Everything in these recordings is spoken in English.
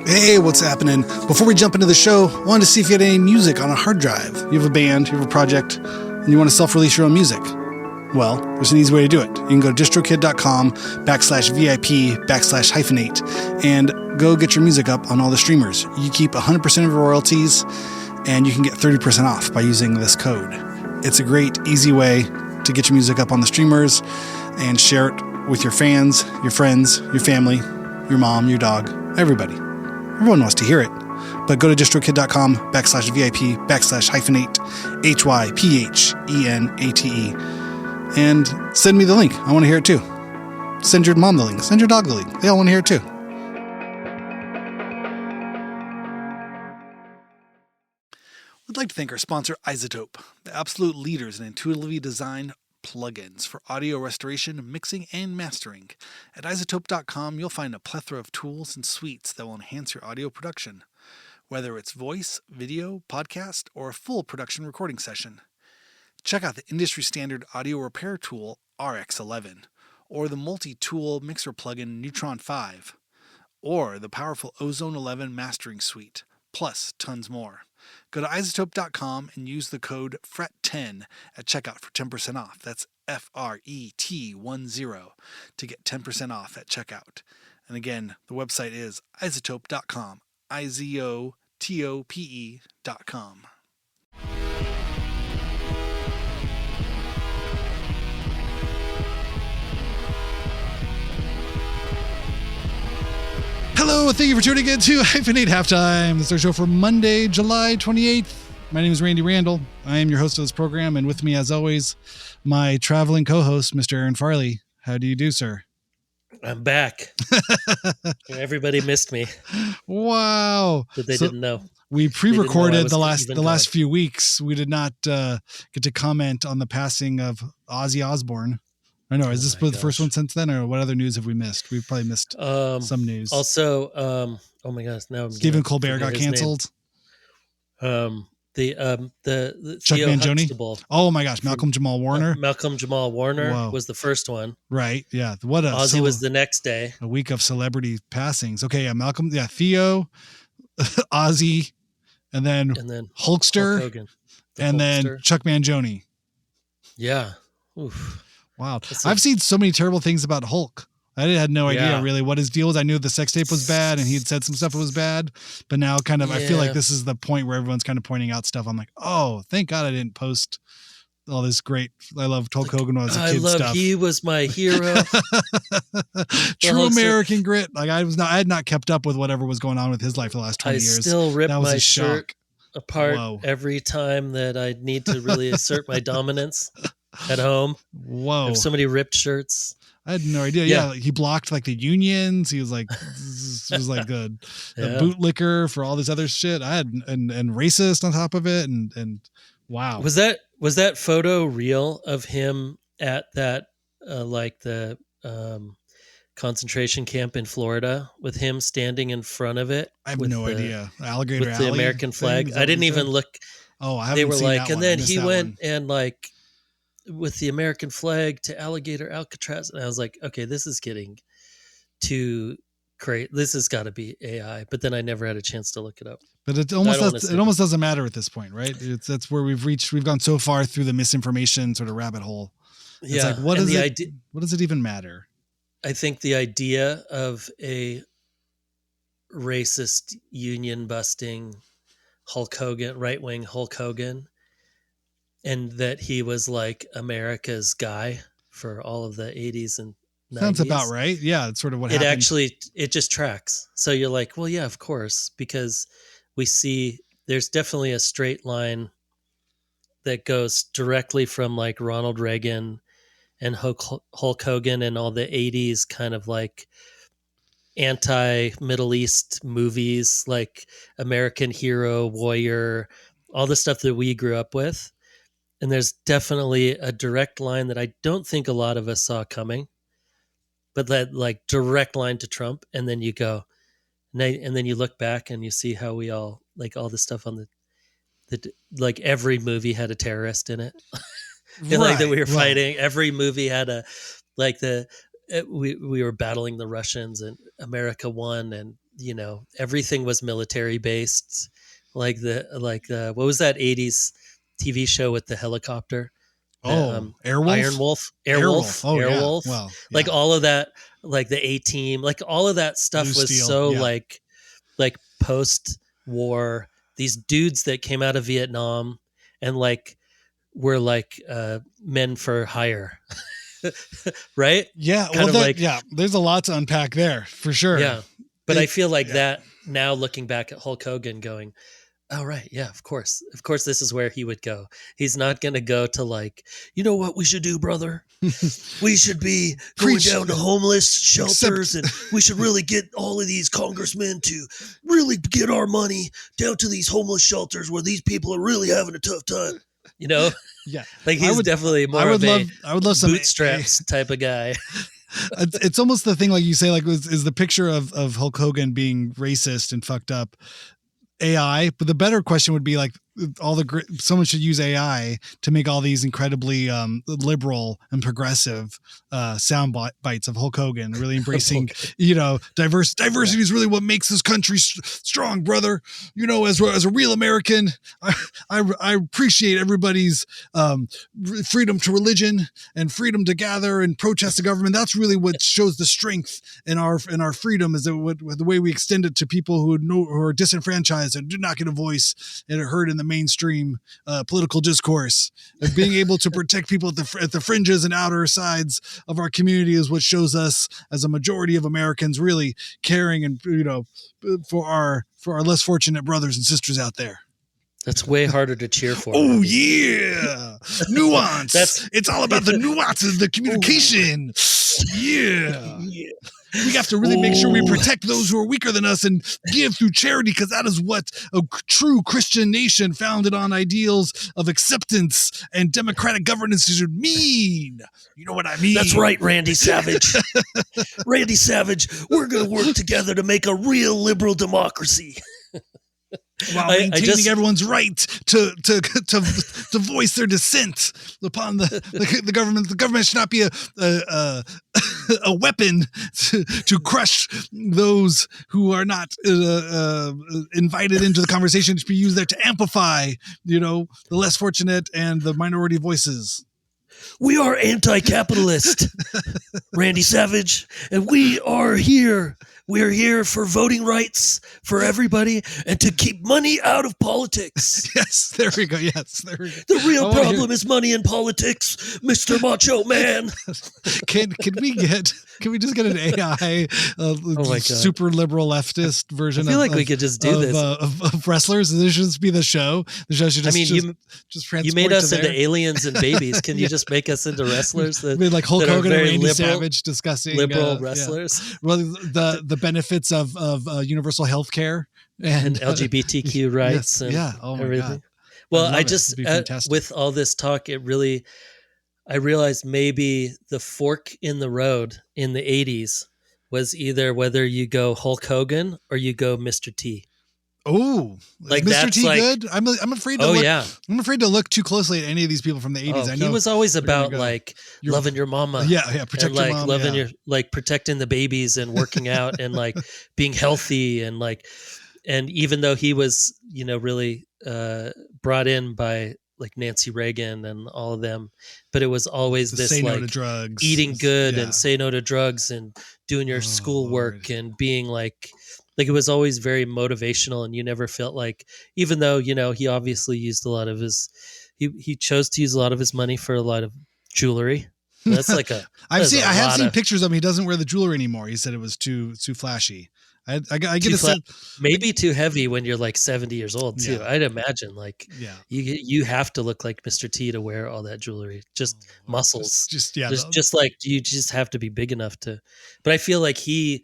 Hey, what's happening? Before we jump into the show, I wanted to see if you had any music on a hard drive. You have a band, you have a project, and you want to self-release your own music. Well, there's an easy way to do it. You can go to distrokid.com/VIP/hyphenate and go get your music up on all the streamers. You keep 100% of your royalties, and you can get 30% off by using this code. It's a great, easy way to get your music up on the streamers and share it with your fans, your friends, your family, your mom, your dog, everybody. Everyone wants to hear it. But go to distrokid.com/VIP/hyphenate, HYPHENATE, and send me the link. I want to hear it too. Send your mom the link. Send your dog the link. They all want to hear it too. We'd like to thank our sponsor, iZotope, the absolute leaders in intuitively designed plugins for audio restoration, mixing, and mastering. At iZotope.com, you'll find a plethora of tools and suites that will enhance your audio production, whether it's voice, video, podcast, or a full production recording session. Check out the industry-standard audio repair tool, RX11, or the multi-tool mixer plugin, Neutron 5, or the powerful Ozone 11 mastering suite, plus tons more. Go to iZotope.com and use the code FRET10 at checkout for 10% off. That's FRET10 to get 10% off at checkout. And again, the website is iZotope.com, IZOTOPE.com. Hello, thank you for tuning in to Hyphenate Halftime. This is our show for Monday, July 28th. My name is Randy Randall. I am your host of this program, and with me, as always, my traveling co-host, Mr. Aaron Farley. How do you do, sir? I'm back. Everybody missed me. Wow. But they didn't know. We pre-recorded the last few weeks. We did not get to comment on the passing of Ozzy Osbourne. I know. Is this the first one since then, or what other news have we missed? We've probably missed some news. Also, oh my gosh, now Stephen Colbert got canceled. The Chuck Theo Mangione. Huxtable. Oh my gosh, Malcolm Jamal Warner. Malcolm Jamal Warner was the first one. Right. Yeah. Ozzy was the next day. A week of celebrity passings. Okay. Yeah. Malcolm. Yeah. Theo, Ozzy, and then Hulkster, Hulk and then Chuck Mangione. Yeah. Oof. Wow. I've seen so many terrible things about Hulk. I had no idea really what his deal was. I knew the sex tape was bad and he had said some stuff that was bad, but now I feel like this is the point where everyone's kind of pointing out stuff. I'm like, oh, thank God I didn't post all this great. I love Hulk Hogan when I was a kid stuff. He was my hero. True American grit. Like I had not kept up with whatever was going on with his life the last 20 years. I still rip my shirt apart every time that I need to really assert my dominance at home. Whoa. I have so many ripped shirts. I had no idea. Yeah. He blocked like the unions. He was like, this was like the bootlicker for all this other shit. I had, and racist on top of it. And wow. Was that photo real of him at that, the concentration camp in Florida with him standing in front of it? I have no idea. Alligator with the American flag. I didn't even look. Oh, I haven't They were seen like, that and one. then he went and like, with the American flag to Alligator Alcatraz. And I was like, okay, this is getting too great. This has got to be AI. But then I never had a chance to look it up. But it almost doesn't matter at this point, right? That's where we've gone so far through the misinformation sort of rabbit hole. It's like, what does it even matter? I think the idea of a racist union busting Hulk Hogan, right-wing Hulk Hogan, and that he was like America's guy for all of the 80s and 90s. Sounds about right. Yeah, it's sort of what happened. It just tracks. So you're like, well, yeah, of course, because we see there's definitely a straight line that goes directly from like Ronald Reagan and Hulk Hogan and all the 80s kind of like anti-Middle East movies, like American Hero, Warrior, all the stuff that we grew up with. And there's definitely a direct line that I don't think a lot of us saw coming, but that like direct line to Trump. And then you go, and then you look back and you see how we all like all the stuff on the like every movie had a terrorist in it. Like that we were fighting. Every movie had a like we were battling the Russians and America won, and everything was military based. What was that 80s TV show with the helicopter? The Oh, Iron Airwolf? Wolf, Airwolf. Airwolf, Oh, yeah. Airwolf, Well, like yeah. all of that, like the A Team, like all of that Blue stuff was Steel. so Yeah. like post war. These dudes that came out of Vietnam and like were like men for hire, right? Yeah. Well, Kind of like there's a lot to unpack there for sure. yeah. But I feel like Yeah. that now looking back at Hulk Hogan, going, oh, right. Yeah, of course. Of course, this is where he would go. He's not going to go to like, you know what we should do, brother? We should be going Preach. down to homeless Except- shelters and we should really get all of these congressmen to really get our money down to these homeless shelters where these people are really having a tough time. You know? Yeah. Like he's definitely more I would of love some bootstraps type of guy. It's almost the thing, like you say, like is the picture of Hulk Hogan being racist and fucked up AI, but the better question would be like someone should use AI to make all these incredibly liberal and progressive sound bites of Hulk Hogan, really embracing, diversity is really what makes this country strong, brother. As a real American, I appreciate everybody's freedom to religion and freedom to gather and protest the government. That's really what shows the strength in our freedom, is the way we extend it to people who are disenfranchised and do not get a voice and are heard in the mainstream political discourse. And being able to protect people at the fringes and outer sides of our community is what shows us as a majority of Americans really caring and for our less fortunate brothers and sisters out there. That's way harder to cheer for. Oh, yeah. Nuance. It's all about the nuances, the communication. Yeah. We have to really make sure we protect those who are weaker than us and give through charity, because that is what a true Christian nation founded on ideals of acceptance and democratic governance should mean. You know what I mean? That's right, Randy Savage. Randy Savage, we're going to work together to make a real liberal democracy. While maintaining everyone's right to voice their dissent upon the government. The government should not be a weapon to crush those who are not invited into the conversation. It should be used there to amplify, the less fortunate and the minority voices. We are anti-capitalist, Randy Savage, and we are here. We're here for voting rights for everybody and to keep money out of politics. Yes, there we go. Yes, there we go. The real problem is money in politics, Mr. Macho Man. Can we just get an AI super liberal leftist version? I feel like we could just do this of wrestlers. This should just be the show. The show should just. You made us into aliens and babies. Can you just make us into wrestlers that like Hulk Hogan and Randy liberal, Savage discussing liberal wrestlers? Yeah. Well, the benefits of universal health care and LGBTQ rights and everything. God. Well, I just with all this talk, I realized maybe the fork in the road in the 80s was either whether you go Hulk Hogan or you go Mr. T. Oh, like Mr. T good? I'm afraid to I'm afraid to look too closely at any of these people from the 80s. I know he was always about like loving your mama. Yeah, protect your mom. Loving your protecting the babies and working out and like being healthy and even though he was, really brought in by like Nancy Reagan and all of them, but it was always this say like no to drugs, eating good and say no to drugs and doing your schoolwork and being like it was always very motivational, and you never felt like, even though, he obviously used a lot of he chose to use a lot of his money for a lot of jewelry. That's like I have seen pictures of him. He doesn't wear the jewelry anymore. He said it was too flashy. I get a sense, maybe too heavy when you're like 70 years old too. Yeah. I'd imagine you have to look like Mr. T to wear all that jewelry, just muscles, just like you just have to be big enough to. But I feel like I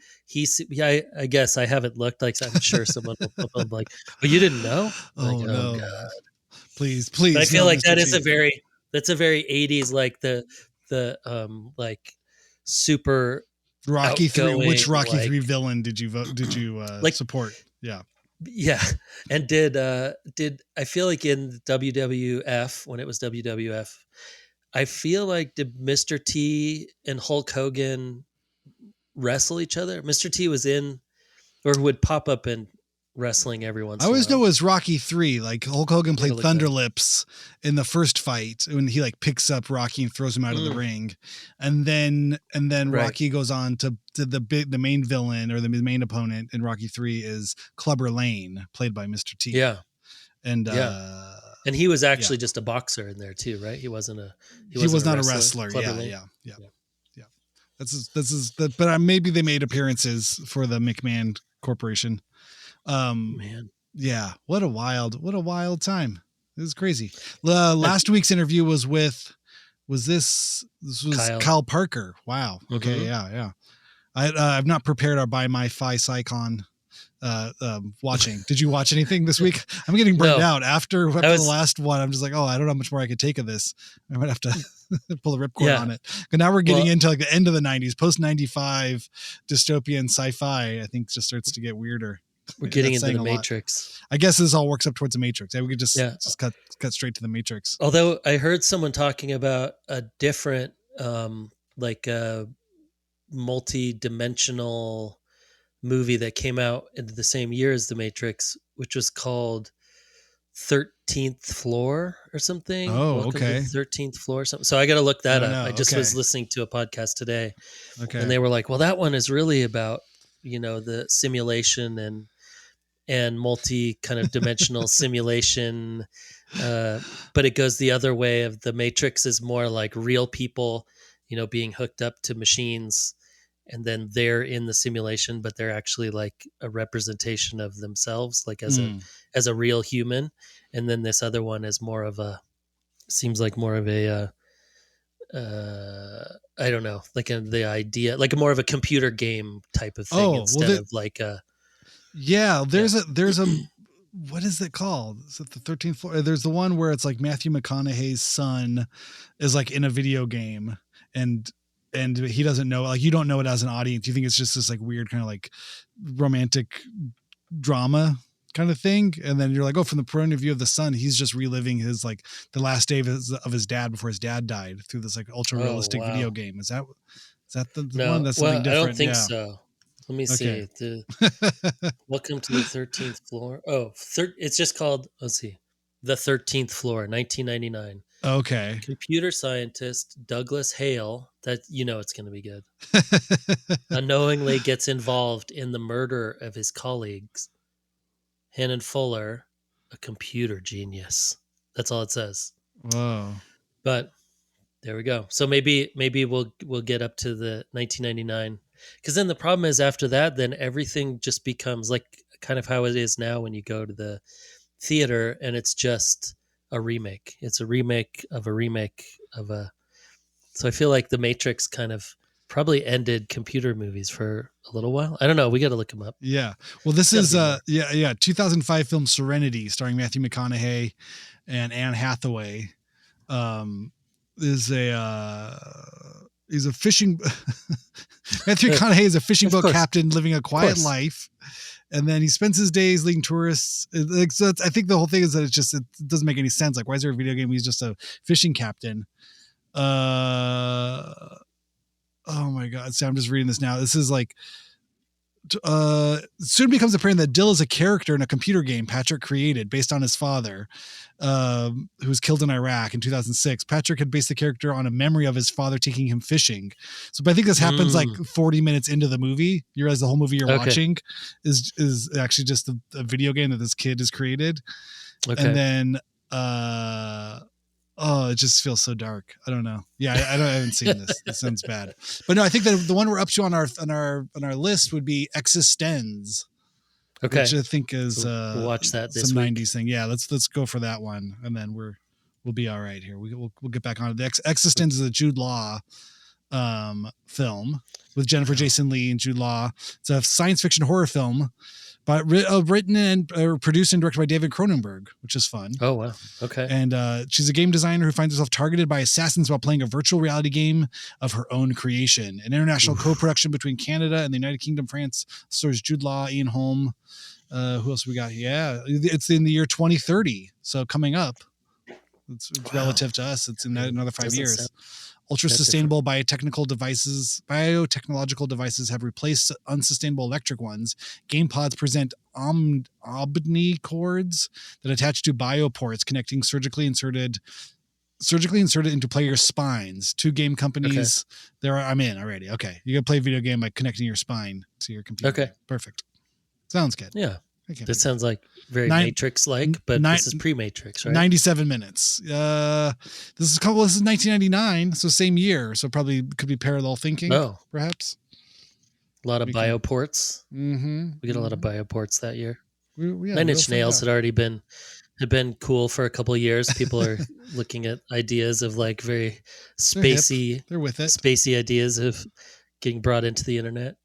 guess I haven't looked, like I'm sure someone will pop up like, but you didn't know? Oh God, please. But I feel like that's a very 80s, like the like super. Rocky 3. Which Rocky 3 villain did you vote? Did you support? Yeah. And did I feel like in WWF, when it was WWF, I feel like did Mr. T and Hulk Hogan wrestle each other? Mr. T was in or who would pop up in wrestling every I once in a always know while. it was Rocky 3. Like Hulk Hogan I gotta played look that up. Thunderlips in the first fight when he like picks up Rocky and throws him out of the ring. And then Right. Rocky goes on to the main villain or the main opponent in Rocky 3 is Clubber Lang, played by Mr. T. Yeah. And Yeah. And he was actually yeah. just a boxer in there too, right? He He wasn't was not a wrestler. wrestler. Clubber Yeah, Lang. yeah. But maybe they made appearances for the McMahon Corporation. Man. Yeah, what a wild time. This is crazy. Last week's interview was with this was Kyle Parker. Wow. Okay. Mm-hmm. Yeah. I've not prepared by my Phi Psychon watching. Did you watch anything this week? I'm getting burned out after the last one. I'm just like, I don't know how much more I could take of this. I might have to pull the ripcord on it. But now we're getting into like the end of the 90s, post 95 dystopian sci-fi. I think just starts to get weirder. We're getting into the Matrix. I guess this all works up towards the Matrix. We could just cut straight to the Matrix. Although I heard someone talking about a different, like a multi-dimensional movie that came out in the same year as the Matrix, which was called 13th Floor or something. Oh, Welcome okay. to the 13th Floor or something. So I got to look that up. I just was listening to a podcast today. Okay. And they were like, well, that one is really about, the simulation and multi kind of dimensional simulation. But it goes the other way of the Matrix is more like real people, being hooked up to machines, and then they're in the simulation, but they're actually like a representation of themselves, like as a real human. And then this other one is more of a I don't know, like the idea, like more of a computer game type of thing instead of like a. Yeah, there's a what is it called? Is it the 13th Floor? There's the one where it's like Matthew McConaughey's son is like in a video game and he doesn't know, like you don't know it as an audience. You think it's just this like weird kind of like romantic drama kind of thing. And then you're like, from the point of view of the son, he's just reliving his like the last day of his dad before his dad died through this like ultra realistic video game. Is that the one that's something different? I don't think so. Let me see. Welcome to the 13th Floor. It's just called, let's see, The 13th Floor, 1999. Okay. Computer scientist Douglas Hale, that it's going to be good, unknowingly gets involved in the murder of his colleagues. Hannon Fuller, a computer genius. That's all it says. Whoa. But there we go. So maybe we'll get up to the 1999. Because then the problem is after that, then everything just becomes like kind of how it is now when you go to the theater and it's just a remake. It's a remake of a remake of a. So I feel like the Matrix kind of probably ended computer movies for a little while. I don't know. We got to look them up. Yeah. Well, this is 2005 film Serenity starring Matthew McConaughey and Anne Hathaway. He's a fishing Matthew McConaughey is a fishing boat captain living a quiet life, and then he spends his days leading tourists. So I think the whole thing is that it doesn't make any sense. Like, why is there a video game? He's just a fishing captain. Oh my God. So I'm just reading this now. This is like, soon becomes apparent that Dill is a character in a computer game Patrick created based on his father, who was killed in Iraq in 2006. Patrick had based the character on a memory of his father taking him fishing. So, but I think this happens like 40 minutes into the movie. You realize the whole movie you're watching is actually just a video game that this kid has created. Okay. And then, it just feels so dark. I don't know. Yeah, I haven't seen this. This sounds bad. But no, I think that the one we're up to on our list would be Existenz. Okay. Which I think is we'll watch that this some week. 90s thing. Yeah, let's go for that one, and then we'll be all right here. We'll get back on it. Existenz is a Jude Law film with Jennifer Jason Leigh and Jude Law. It's a science fiction horror film. But written and produced and directed by David Cronenberg, which is fun. Oh, wow. Okay. And she's a game designer who finds herself targeted by assassins while playing a virtual reality game of her own creation. An international co-production between Canada and the United Kingdom, France. Stars Jude Law, Ian Holm. Who else we got? Yeah, it's in the year 2030. So coming up. It's relative to us. It's in another 5 years. Ultra-sustainable biotechnological devices have replaced unsustainable electric ones. Game pods present omni cords that attach to bioports connecting surgically inserted into players' spines. Two game companies. I'm in already. Okay, you can play a video game by connecting your spine to your computer. Okay, perfect. Sounds good. Yeah, this sounds like very Matrix-like, but this is pre-Matrix, right? 97 minutes. This is 1999, so same year. So probably could be parallel thinking. Perhaps. A lot of bioports. We get a lot of bioports that year. Nine Inch Nails had been cool for a couple of years. People are looking at ideas of like very spacey. They're with it. Spacey ideas of getting brought into the internet.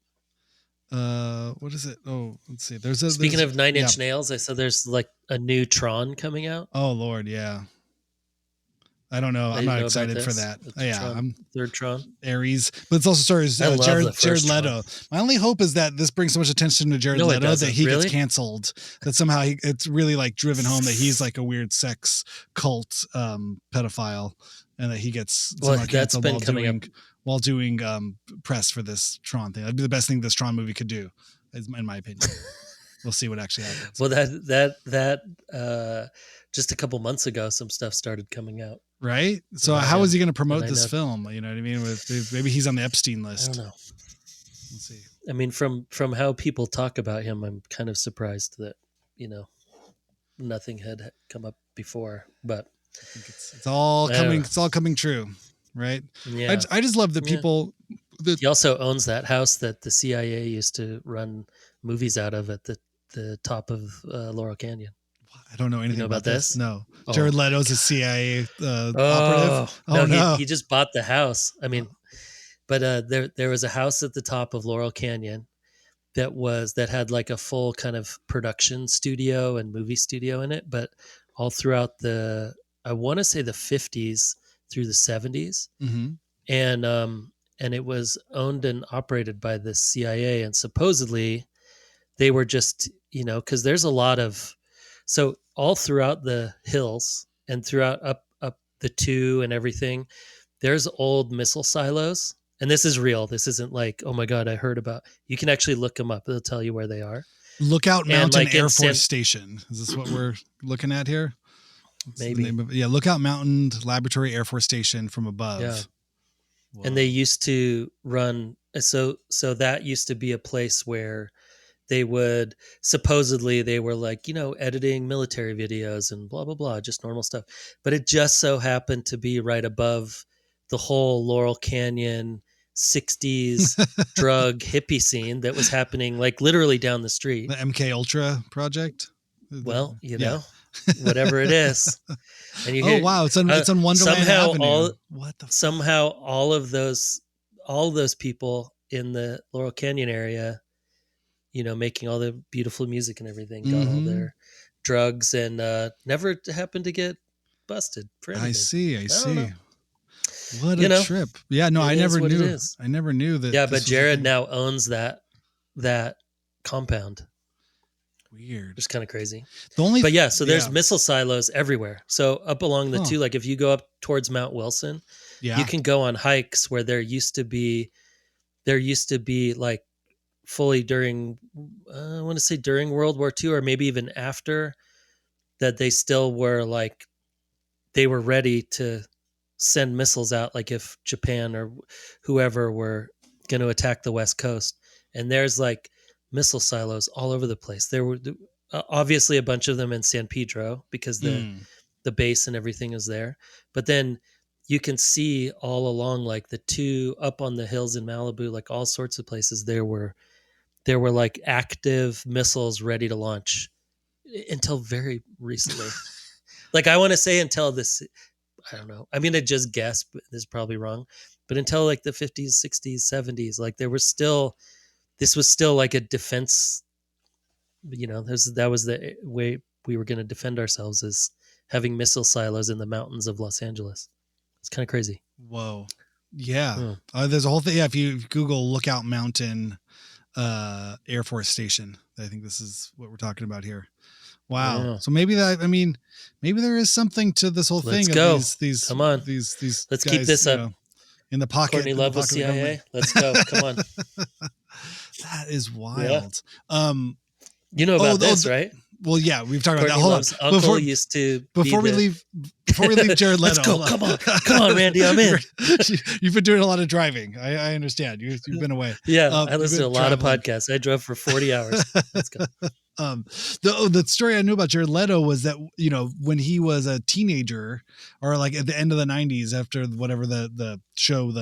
What is it? Oh, let's see. Speaking of Nine Inch Nails, I said there's like a new Tron coming out. Oh Lord, yeah. I don't know. I'm not excited for that. I'm third Tron. Ares, but it's also stars Jared Leto. Tron. My only hope is that this brings so much attention to Jared Leto that he gets canceled. That somehow it's really like driven home that he's like a weird sex cult pedophile, and that he gets that's been coming up while doing press for this Tron thing. That'd be the best thing this Tron movie could do, in my opinion. We'll see what actually happens. Well, that just a couple months ago, some stuff started coming out. Right. So how is he going to promote this film? You know what I mean? Maybe he's on the Epstein list. I don't know. Let's see. I mean, from how people talk about him, I'm kind of surprised that, nothing had come up before, but I think it's all coming. It's all coming true. Right. Yeah. I just love the people. He also owns that house that the CIA used to run movies out of at the top of Laurel Canyon. I don't know anything about this. No. Jared Leto's a CIA operative. No, he just bought the house. I mean, but there was a house at the top of Laurel Canyon that had like a full kind of production studio and movie studio in it, but all throughout I want to say the 50s through the 70s. Mm-hmm. And it was owned and operated by the CIA, and supposedly they were just, because there's a lot of, so all throughout the hills and throughout up the 2 and everything, there's old missile silos. And this is real. This isn't like, oh my God, I heard about. You can actually look them up. They'll tell you where they are. Lookout Mountain Air Force Station. Is this what we're looking at here? Maybe. Lookout Mountain Laboratory Air Force Station from above. Yeah. Whoa. And they used to run. So that used to be a place where they would supposedly they were like, editing military videos and blah, blah, blah, just normal stuff. But it just so happened to be right above the whole Laurel Canyon 60s drug hippie scene that was happening like literally down the street. The MK Ultra project. Well, whatever it is. And you hear, wow. It's on Wonderland Avenue. Somehow all those people in the Laurel Canyon area, making all the beautiful music and everything, got all their drugs and never happened to get busted for anything. I see. What a trip. Yeah, no, I never knew. I never knew that. Yeah, but Jared now owns that compound. Weird. It's kind of crazy. There's missile silos everywhere. So up along the 2, like if you go up towards Mount Wilson, you can go on hikes where there used to be like fully during, I want to say during World War II or maybe even after, that they still were like, they were ready to send missiles out, like if Japan or whoever were going to attack the West Coast. And there's like missile silos all over the place. There were obviously a bunch of them in San Pedro because the base and everything is there. But then you can see all along, like the 2 up on the hills in Malibu, like all sorts of places, there were like active missiles ready to launch until very recently. Like I want to say until this, I don't know. I'm going to just guess, but this is probably wrong. But until like the 50s, 60s, 70s, like this was still like a defense, that was the way we were going to defend ourselves, is having missile silos in the mountains of Los Angeles. It's kind of crazy. Whoa. Yeah. There's a whole thing. Yeah. If you Google Lookout Mountain Air Force Station, I think this is what we're talking about here. Wow. Yeah. So maybe there is something to this whole thing. Let's go. These come on. These let's guys, keep this up. in the pocket Courtney in the Love with pocket of the government. CIA. Let's go. Come on. That is Yeah. wild. You know about this, right? Well, yeah, we've talked about that. Courtney Hold on. Love's uncle Before used to be before we the. leave before we leave Jared Let's Leto. go. Come on. Come on, Randy. I'm in. You've been doing a lot of driving. I understand. You've been away. Yeah, I You've listen to been a lot traveling. of podcasts. I drove for 40 hours. Let's go. The story I knew about Jared Leto was that, you know, when he was a teenager, or like at the end of the 90s, after whatever the show,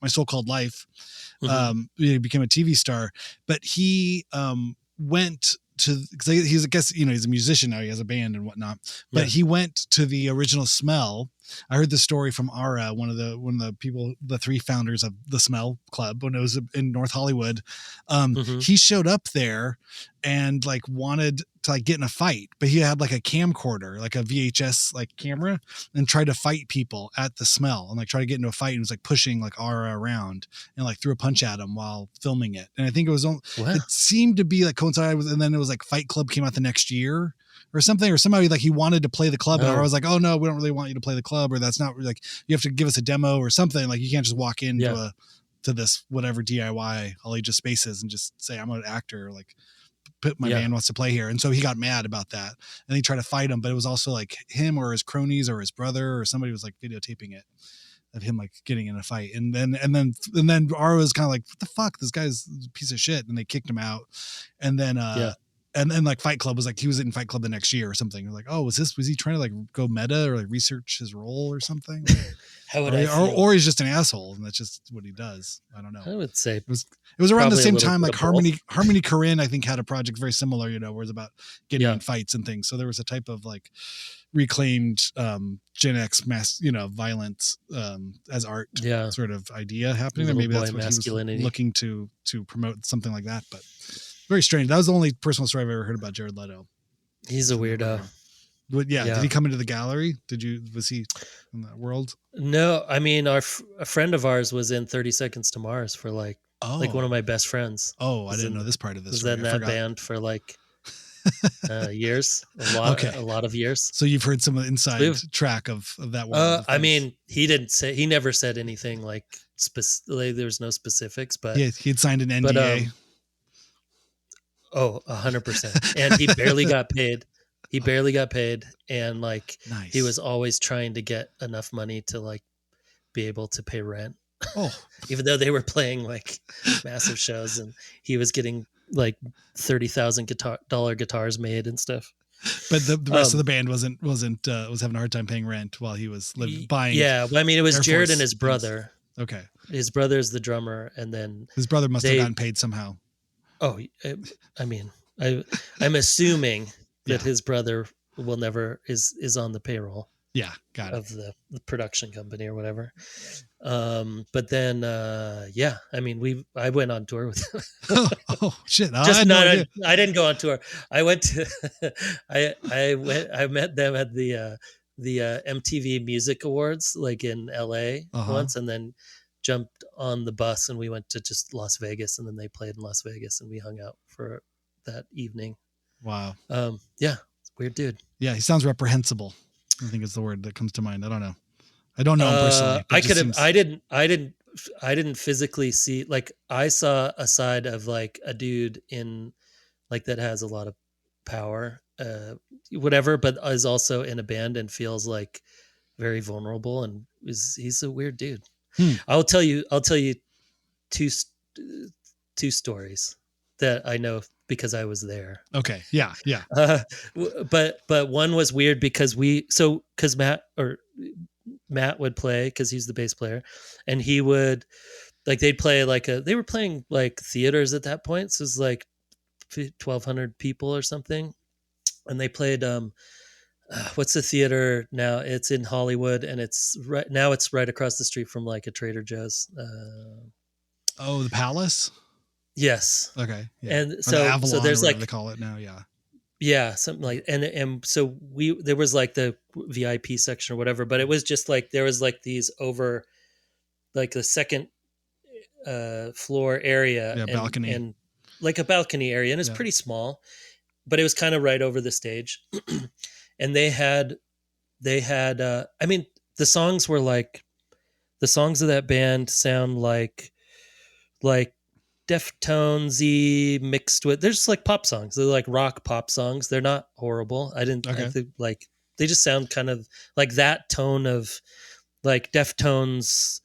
My So-Called Life, he became a TV star, but he went to, because he's, I guess, you know, he's a musician now, he has a band and whatnot, but he went to the original Smell. I heard the story from Ara, one of the people, the three founders of the Smell Club, when it was in North Hollywood. He showed up there and like wanted to like get in a fight, but he had like a camcorder, like a VHS like camera, and tried to fight people at the Smell and like try to get into a fight, and was like pushing like Ara around and like threw a punch at him while filming it. And I think it was it seemed to be like coincided with, and then it was like Fight Club came out the next year or something, or somebody like he wanted to play the club, and I was like, oh no, we don't really want you to play the club, or that's not like, you have to give us a demo or something. Like you can't just walk into to this whatever DIY all he just spaces and just say I'm an actor, like my band wants to play here. And so he got mad about that and he tried to fight him, but it was also like him or his cronies or his brother or somebody was like videotaping it of him like getting in a fight. And then Ara was kind of like, what the fuck, this guy's a piece of shit, and they kicked him out. And then and then like Fight Club was like, he was in Fight Club the next year or something. Like, oh, was he trying to like go meta or like research his role or something? Like, how would I feel? Or he's just an asshole and that's just what he does. I don't know. I would say it was around the same time like Harmony Korine, I think, had a project very similar, you know, where it's about getting in fights and things. So there was a type of like reclaimed Gen X mass, you know, violence as art sort of idea happening. And maybe that's what he was looking to promote, something like that. But very strange. That was the only personal story I've ever heard about Jared Leto. He's a weirdo. But did he come into the gallery? Was he in that world? No, I mean, a friend of ours was in 30 Seconds to Mars for like one of my best friends. Oh, I didn't know this part of this. Was in that band for like years, a lot of years. So you've heard some of the inside track of that world. I mean, he never said anything like there's no specifics, but he'd signed an NDA. 100%. And he barely got paid. He barely got paid. And like, he was always trying to get enough money to like be able to pay rent. Oh, even though they were playing like massive shows, and he was getting like $30,000 guitars made and stuff. But the rest of the band was having a hard time paying rent while he was buying. Yeah. Well, I mean, it was Jared and his brother. Okay. His brother's the drummer. And then his brother must have gotten paid somehow. Oh, I mean, I'm assuming that his brother will never is on the payroll. Yeah, got it. Of the production company or whatever. But then, I mean, I went on tour with him. Oh shit! I didn't go on tour. I went to, I met them at the MTV Music Awards, like in LA once, and then jumped on the bus and we went to just Las Vegas, and then they played in Las Vegas and we hung out for that evening. Wow. Weird dude. Yeah, he sounds reprehensible, I think is the word that comes to mind. I don't know him personally. I didn't physically see, like, I saw a side of like a dude in like that has a lot of power, whatever, but is also in a band and feels like very vulnerable, and he's a weird dude. I'll tell you two stories that I know because I was there. Okay. Yeah. Yeah. But one was weird because Matt would play, because he's the bass player, and he would they'd play they were playing like theaters at that point. So it was like 1,200 people or something. And they played, what's the theater now? It's in Hollywood, and it's right across the street from like a Trader Joe's. The Palace. Yes. Okay. Yeah. And so there's like, they call it now. Yeah. Yeah, something like, and so there was like the VIP section or whatever, but it was just like there was like these over like the second floor area, balcony, and like a balcony area, and it's pretty small, but it was kind of right over the stage. And they had I mean, the songs were like The songs of that band sound like Deftonesy mixed with, they're just like pop songs. They're like rock pop songs. They're not horrible. I Okay. think like they just sound kind of like that tone of like Deftones,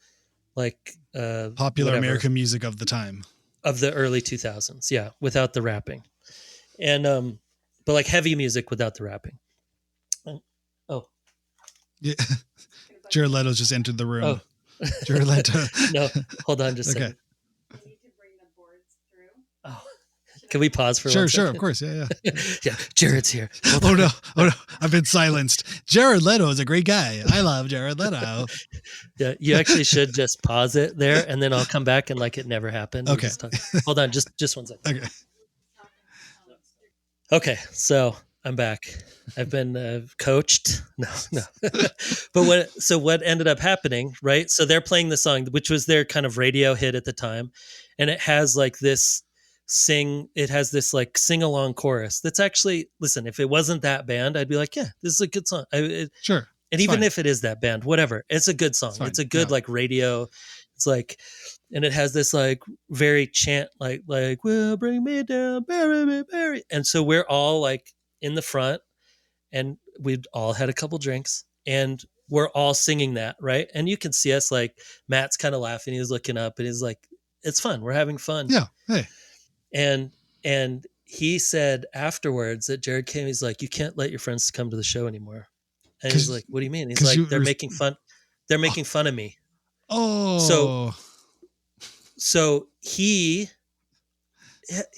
like Popular whatever, American music of the time. of the early 2000s. Yeah, without the rapping. And but like heavy music without the rapping. Oh, Yeah. Jared Leto's just entered the room. oh. Jared Leto. No, hold on just a Okay. second. Oh, can we pause for Sure, 1 sure, second? of course. Yeah, yeah. Yeah, Jared's here. Hold Oh on. no, oh no, I've been silenced. Jared Leto is a great guy. I love Jared Leto. Yeah, you actually should just pause it there, and then I'll come back and like it never happened. Okay. Hold on, just 1 second. Okay. Okay, so I'm back. I've been coached. No. But what ended up happening, right? So they're playing the song, which was their kind of radio hit at the time, and it has like this like sing along chorus. That's actually, listen, if it wasn't that band, I'd be like, yeah, this is a good song. Sure. And even if it is that band, whatever, it's a good song. It's a good like radio. It's like, and it has this like very chant, like will bring me down, bury me, bury. And so we're all like in the front, and we'd all had a couple drinks, and we're all singing that, right? And you can see us, like Matt's kind of laughing, he's looking up, and he's like, it's fun, we're having fun. Yeah. Hey. And he said afterwards that Jared came, he's like, you can't let your friends come to the show anymore. And he's like, what do you mean? He's like, they're making fun of me. Oh. So he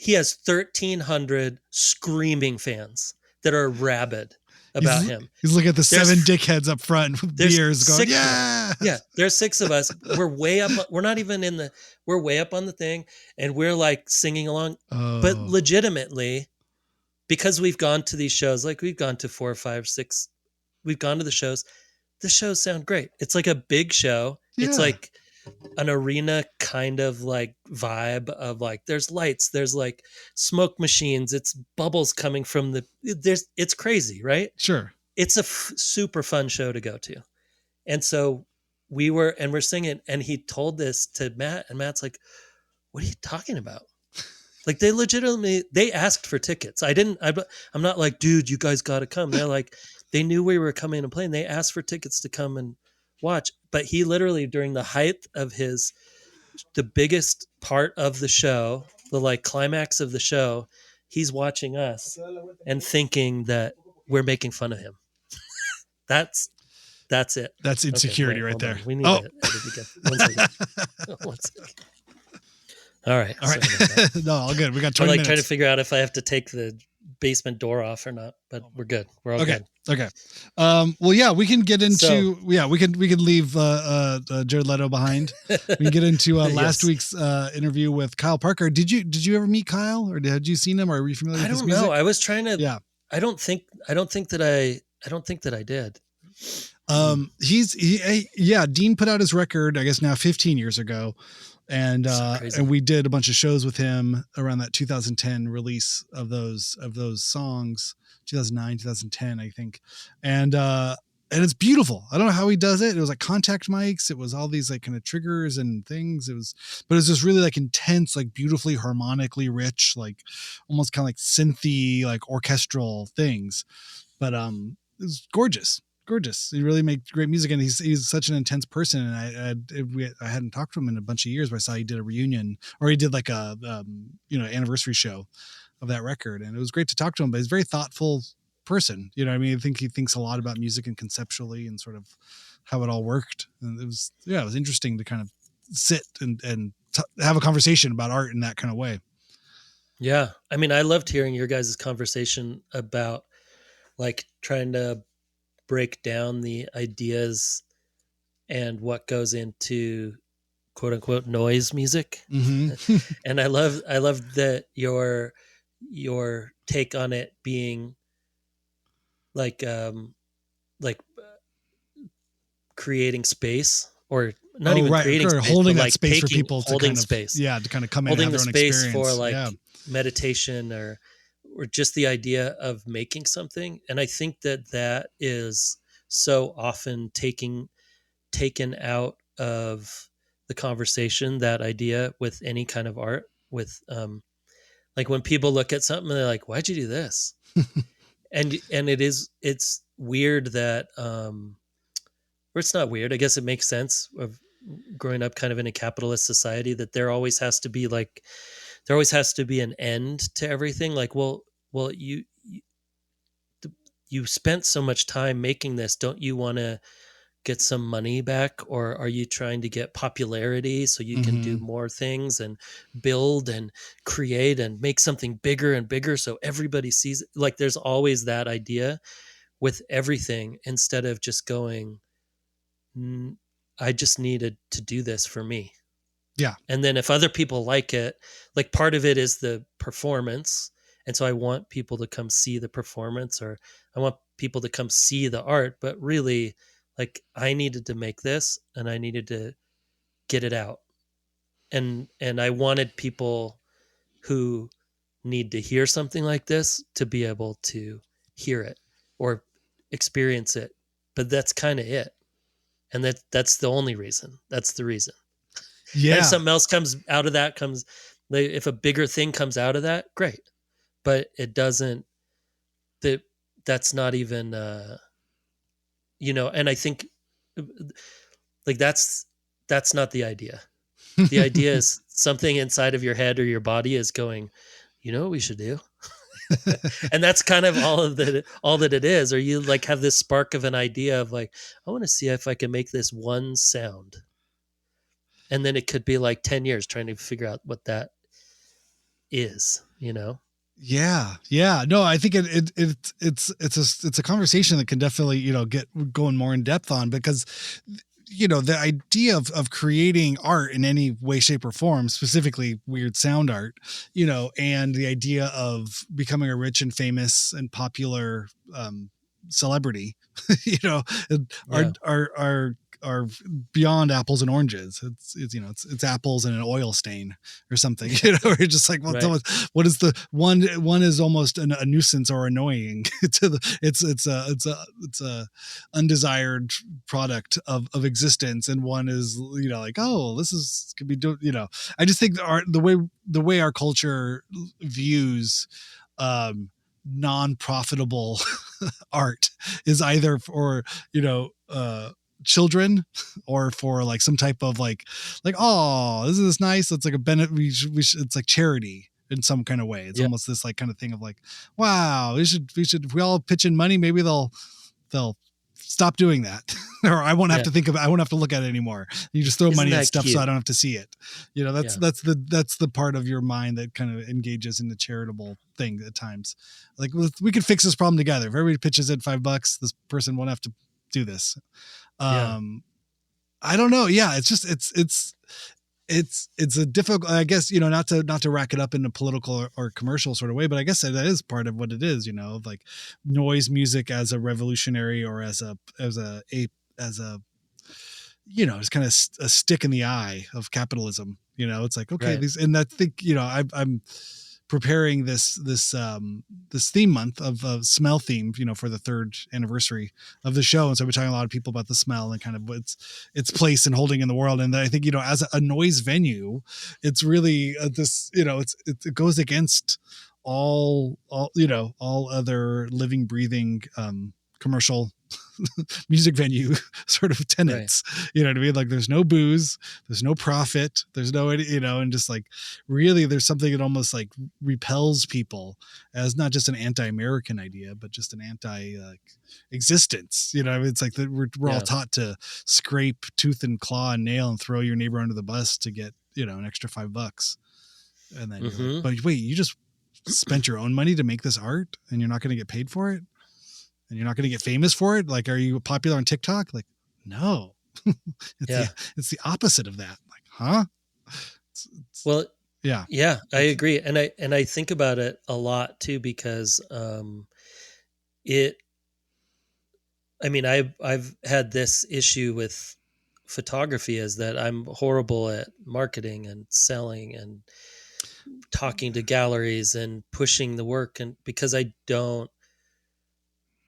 has 1,300 screaming fans that are rabid about him. He's looking at the 7 dickheads up front with beers going, yeah. Yeah, there's 6 of us. We're way up. We're not even we're way up on the thing, and we're like singing along. Oh. But legitimately, because we've gone to these shows, like we've gone to 4, 5, 6, we've gone to the shows sound great. It's like a big show. Yeah. It's like an arena kind of like vibe of like, there's lights, there's like smoke machines, it's bubbles coming from it's crazy, right? Sure. It's a super fun show to go to. And so we're singing, and he told this to Matt, and Matt's like, what are you talking about? Like, they legitimately, they asked for tickets. I'm not like, dude, you guys got to come. They're like, they knew we were coming and playing. They asked for tickets to come and watch. But he literally, during the height of the biggest part of the show, the like climax of the show, he's watching us and thinking that we're making fun of him. That's it. That's insecurity right there. We need to edit again. 1 second. 1 second. All right. No, all good. We got 20 I'm like minutes. trying to figure out if I have to take the basement door off or not, but we're good. We're all good. Okay. Well, yeah, we can get into, we can leave Jared Leto behind. We can get into last week's interview with Kyle Parker. Did you ever meet Kyle, or had you seen him, or are you familiar with his music? I don't know. I was trying to, yeah. I don't think that I did. Dean put out his record, I guess now 15 years ago. And we did a bunch of shows with him around that 2010 release of those songs, 2009, 2010, I think. And it's beautiful. I don't know how he does it. It was like contact mics. It was all these like kind of triggers and things. But it was just really like intense, like beautifully harmonically rich, like almost kind of like synthy, like orchestral things. But it was gorgeous. He really makes great music, and he's such an intense person. And I hadn't talked to him in a bunch of years, but I saw he did a reunion, or he did like a anniversary show of that record, and it was great to talk to him. But he's a very thoughtful person. You know what I mean? I think he thinks a lot about music and conceptually and sort of how it all worked. And it was interesting to kind of sit and have a conversation about art in that kind of way. Yeah. I mean, I loved hearing your guys' conversation about like trying to break down the ideas and what goes into quote unquote noise music. Mm-hmm. And I love that your take on it being like creating space, or not even creating space, holding that like space for people to holding kind of, space. to kind of come in holding and have the their own space experience. for like meditation or just the idea of making something. And I think that is so often taken out of the conversation, that idea with any kind of art, with like when people look at something and they're like, why'd you do this? And it's weird that or it's not weird, I guess it makes sense of growing up kind of in a capitalist society, that there always has to be an end to everything. Like, well, you spent so much time making this, don't you want to get some money back, or are you trying to get popularity so you can do Hmm. more things and build and create and make something bigger and bigger so everybody sees it? Like, there's always that idea with everything, instead of just going, I just needed to do this for me. Yeah. And then if other people like it, like part of it is the performance. And so I want people to come see the performance, or I want people to come see the art. But really, like, I needed to make this and I needed to get it out. And I wanted people who need to hear something like this to be able to hear it or experience it. But that's kind of it. And that's the only reason. That's the reason. And if Yeah. something else comes out of that, comes, like, if a bigger thing comes out of that, great. But it doesn't, that that's not even and I think, like, that's not the idea. The idea is something inside of your head or your body is going, you know what we should do? And that's kind of all that it is. Or you like have this spark of an idea of like, I want to see if I can make this one sound. And then it could be like 10 years trying to figure out what that is. Yeah, yeah. No, I think it's a conversation that can definitely get going more in depth on, because the idea of creating art in any way, shape, or form, specifically weird sound art, and the idea of becoming a rich and famous and popular celebrity, you know, are Yeah. are are are beyond apples and oranges. It's apples and an oil stain or something. We're just like, well, Right. what is the one is almost a nuisance or annoying to the it's a undesired product of existence, and one is like, oh, this is could be I just think the way our culture views non-profitable art is either for children or for like some type of like, oh, this is nice, it's like a benefit, we should it's like charity in some kind of way. It's Yeah. almost this like kind of thing of like, wow, we should if we all pitch in money, maybe they'll stop doing that. Or Yeah. I won't have to look at it anymore. You just throw Isn't money at that stuff so cute? I don't have to see it. That's Yeah. that's the part of your mind that kind of engages in the charitable thing at times. Like, we could fix this problem together. If everybody pitches in $5, this person won't have to do this. Yeah. um I don't know. Yeah, it's just it's a difficult, I guess, not to rack it up in a political or commercial sort of way, but I guess that is part of what it is, like noise music as a revolutionary, or as a it's kind of a stick in the eye of capitalism. It's like, okay, Right. these, and I think, I'm preparing this theme month of smell theme, for the third anniversary of the show. And so we're talking to a lot of people about the smell and kind of its place and holding in the world. And I think, as a noise venue, it's really this, it goes against all other living, breathing, commercial music venue sort of Right. tenants. You know what I mean? Like, there's no booze, there's no profit, there's no, and just like, really, there's something that almost like repels people as not just an anti-American idea, but just an anti existence. I mean, it's like that we're all Yeah. taught to scrape tooth and claw and nail and throw your neighbor under the bus to get, an extra $5. And then you're like, Mm-hmm. but wait, you just spent your own money to make this art and you're not going to get paid for it? And you're not going to get famous for it? Like, are you popular on TikTok? Like, no. it's the Yeah. it's the opposite of that. Like, huh? Well, Yeah. yeah, I agree. And I think about it a lot too, because it I mean, I've had this issue with photography, is that I'm horrible at marketing and selling and talking to galleries and pushing the work, and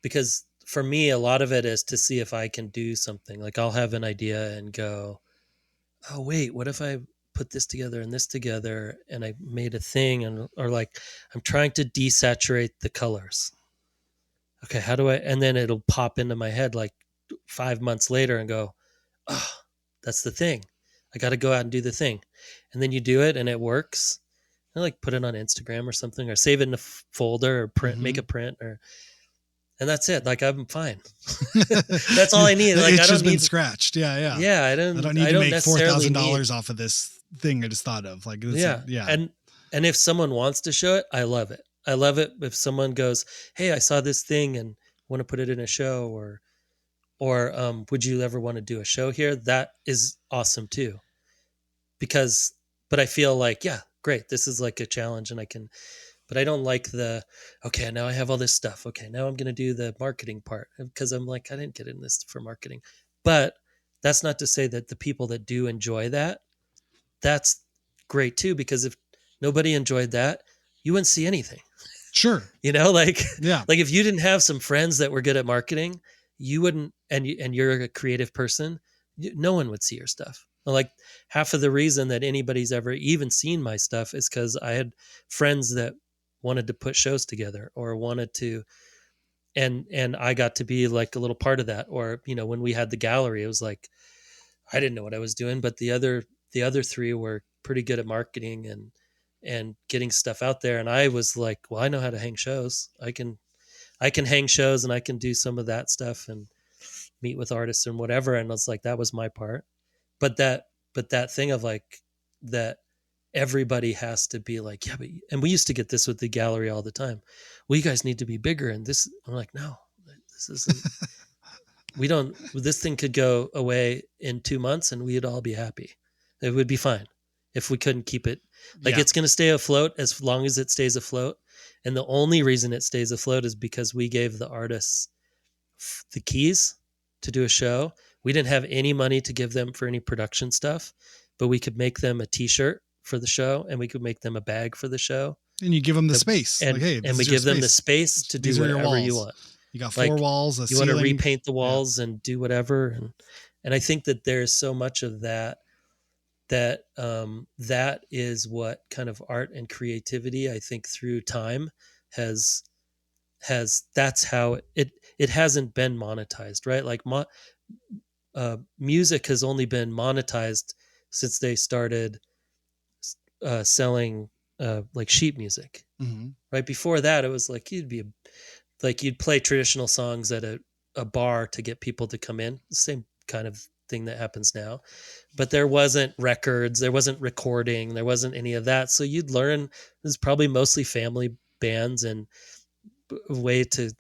because for me a lot of it is to see if I can do something. Like, I'll have an idea and go, oh wait, what if I put this together and this together and I made a thing, and or like I'm trying to desaturate the colors. Okay, how do I, and then it'll pop into my head like 5 months later and go, oh, that's the thing. I got to go out and do the thing. And then you do it and it works. I like put it on Instagram or something, or save it in a folder, or print, make Mm-hmm. a print, or, and that's it. Like I'm fine. That's all The I need. Like I itch has don't been need, scratched. Yeah, yeah. yeah, I don't need I to don't make necessarily need, $4,000 off of this thing I just thought of. Like, it's yeah. yeah. And if someone wants to show it, I love it. I love it if someone goes, hey, I saw this thing and want to put it in a show, or would you ever want to do a show here? That is awesome too. Because, but I feel like, yeah, great. This is like a challenge, and I can, but I don't like the, okay, now I have all this stuff. Okay, now I'm going to do the marketing part, because I'm like, I didn't get in this for marketing. But that's not to say that the people that do enjoy that, that's great too, because if nobody enjoyed that, you wouldn't see anything. Sure. Like, Yeah. like if you didn't have some friends that were good at marketing, you wouldn't, and you're a creative person, no one would see your stuff. Like half of the reason that anybody's ever even seen my stuff is because I had friends that wanted to put shows together or wanted to, and I got to be like a little part of that. Or, when we had the gallery, it was like, I didn't know what I was doing, but the other three were pretty good at marketing and getting stuff out there. And I was like, well, I know how to hang shows. I can hang shows, and I can do some of that stuff and meet with artists and whatever. And it's like, that was my part. But that thing of like, that everybody has to be like, yeah, but, and we used to get this with the gallery all the time. Well, you guys need to be bigger. And this, I'm like, no, this isn't, we don't, this thing could go away in 2 months and we'd all be happy. It would be fine if we couldn't keep it. Like, Yeah. it's going to stay afloat as long as it stays afloat. And the only reason it stays afloat is because we gave the artists the keys to do a show. We didn't have any money to give them for any production stuff, but we could make them a t-shirt for the show, and we could make them a bag for the show. And you give them the space. And, like, hey, this and we is your give them the space to do These are your whatever you walls. want. You got Like, 4 walls, a you ceiling. want to repaint the walls and do whatever. And I think that there's so much of that that is what kind of art and creativity, I think, through time has that's how it hasn't been monetized, right? Like music has only been monetized since they started selling like sheet music. Mm-hmm. Right before that, it was like you'd play traditional songs at a bar to get people to come in. Same kind of thing that happens now, but there wasn't records, there wasn't recording, there wasn't any of that. So you'd learn. There's probably mostly family bands and a way to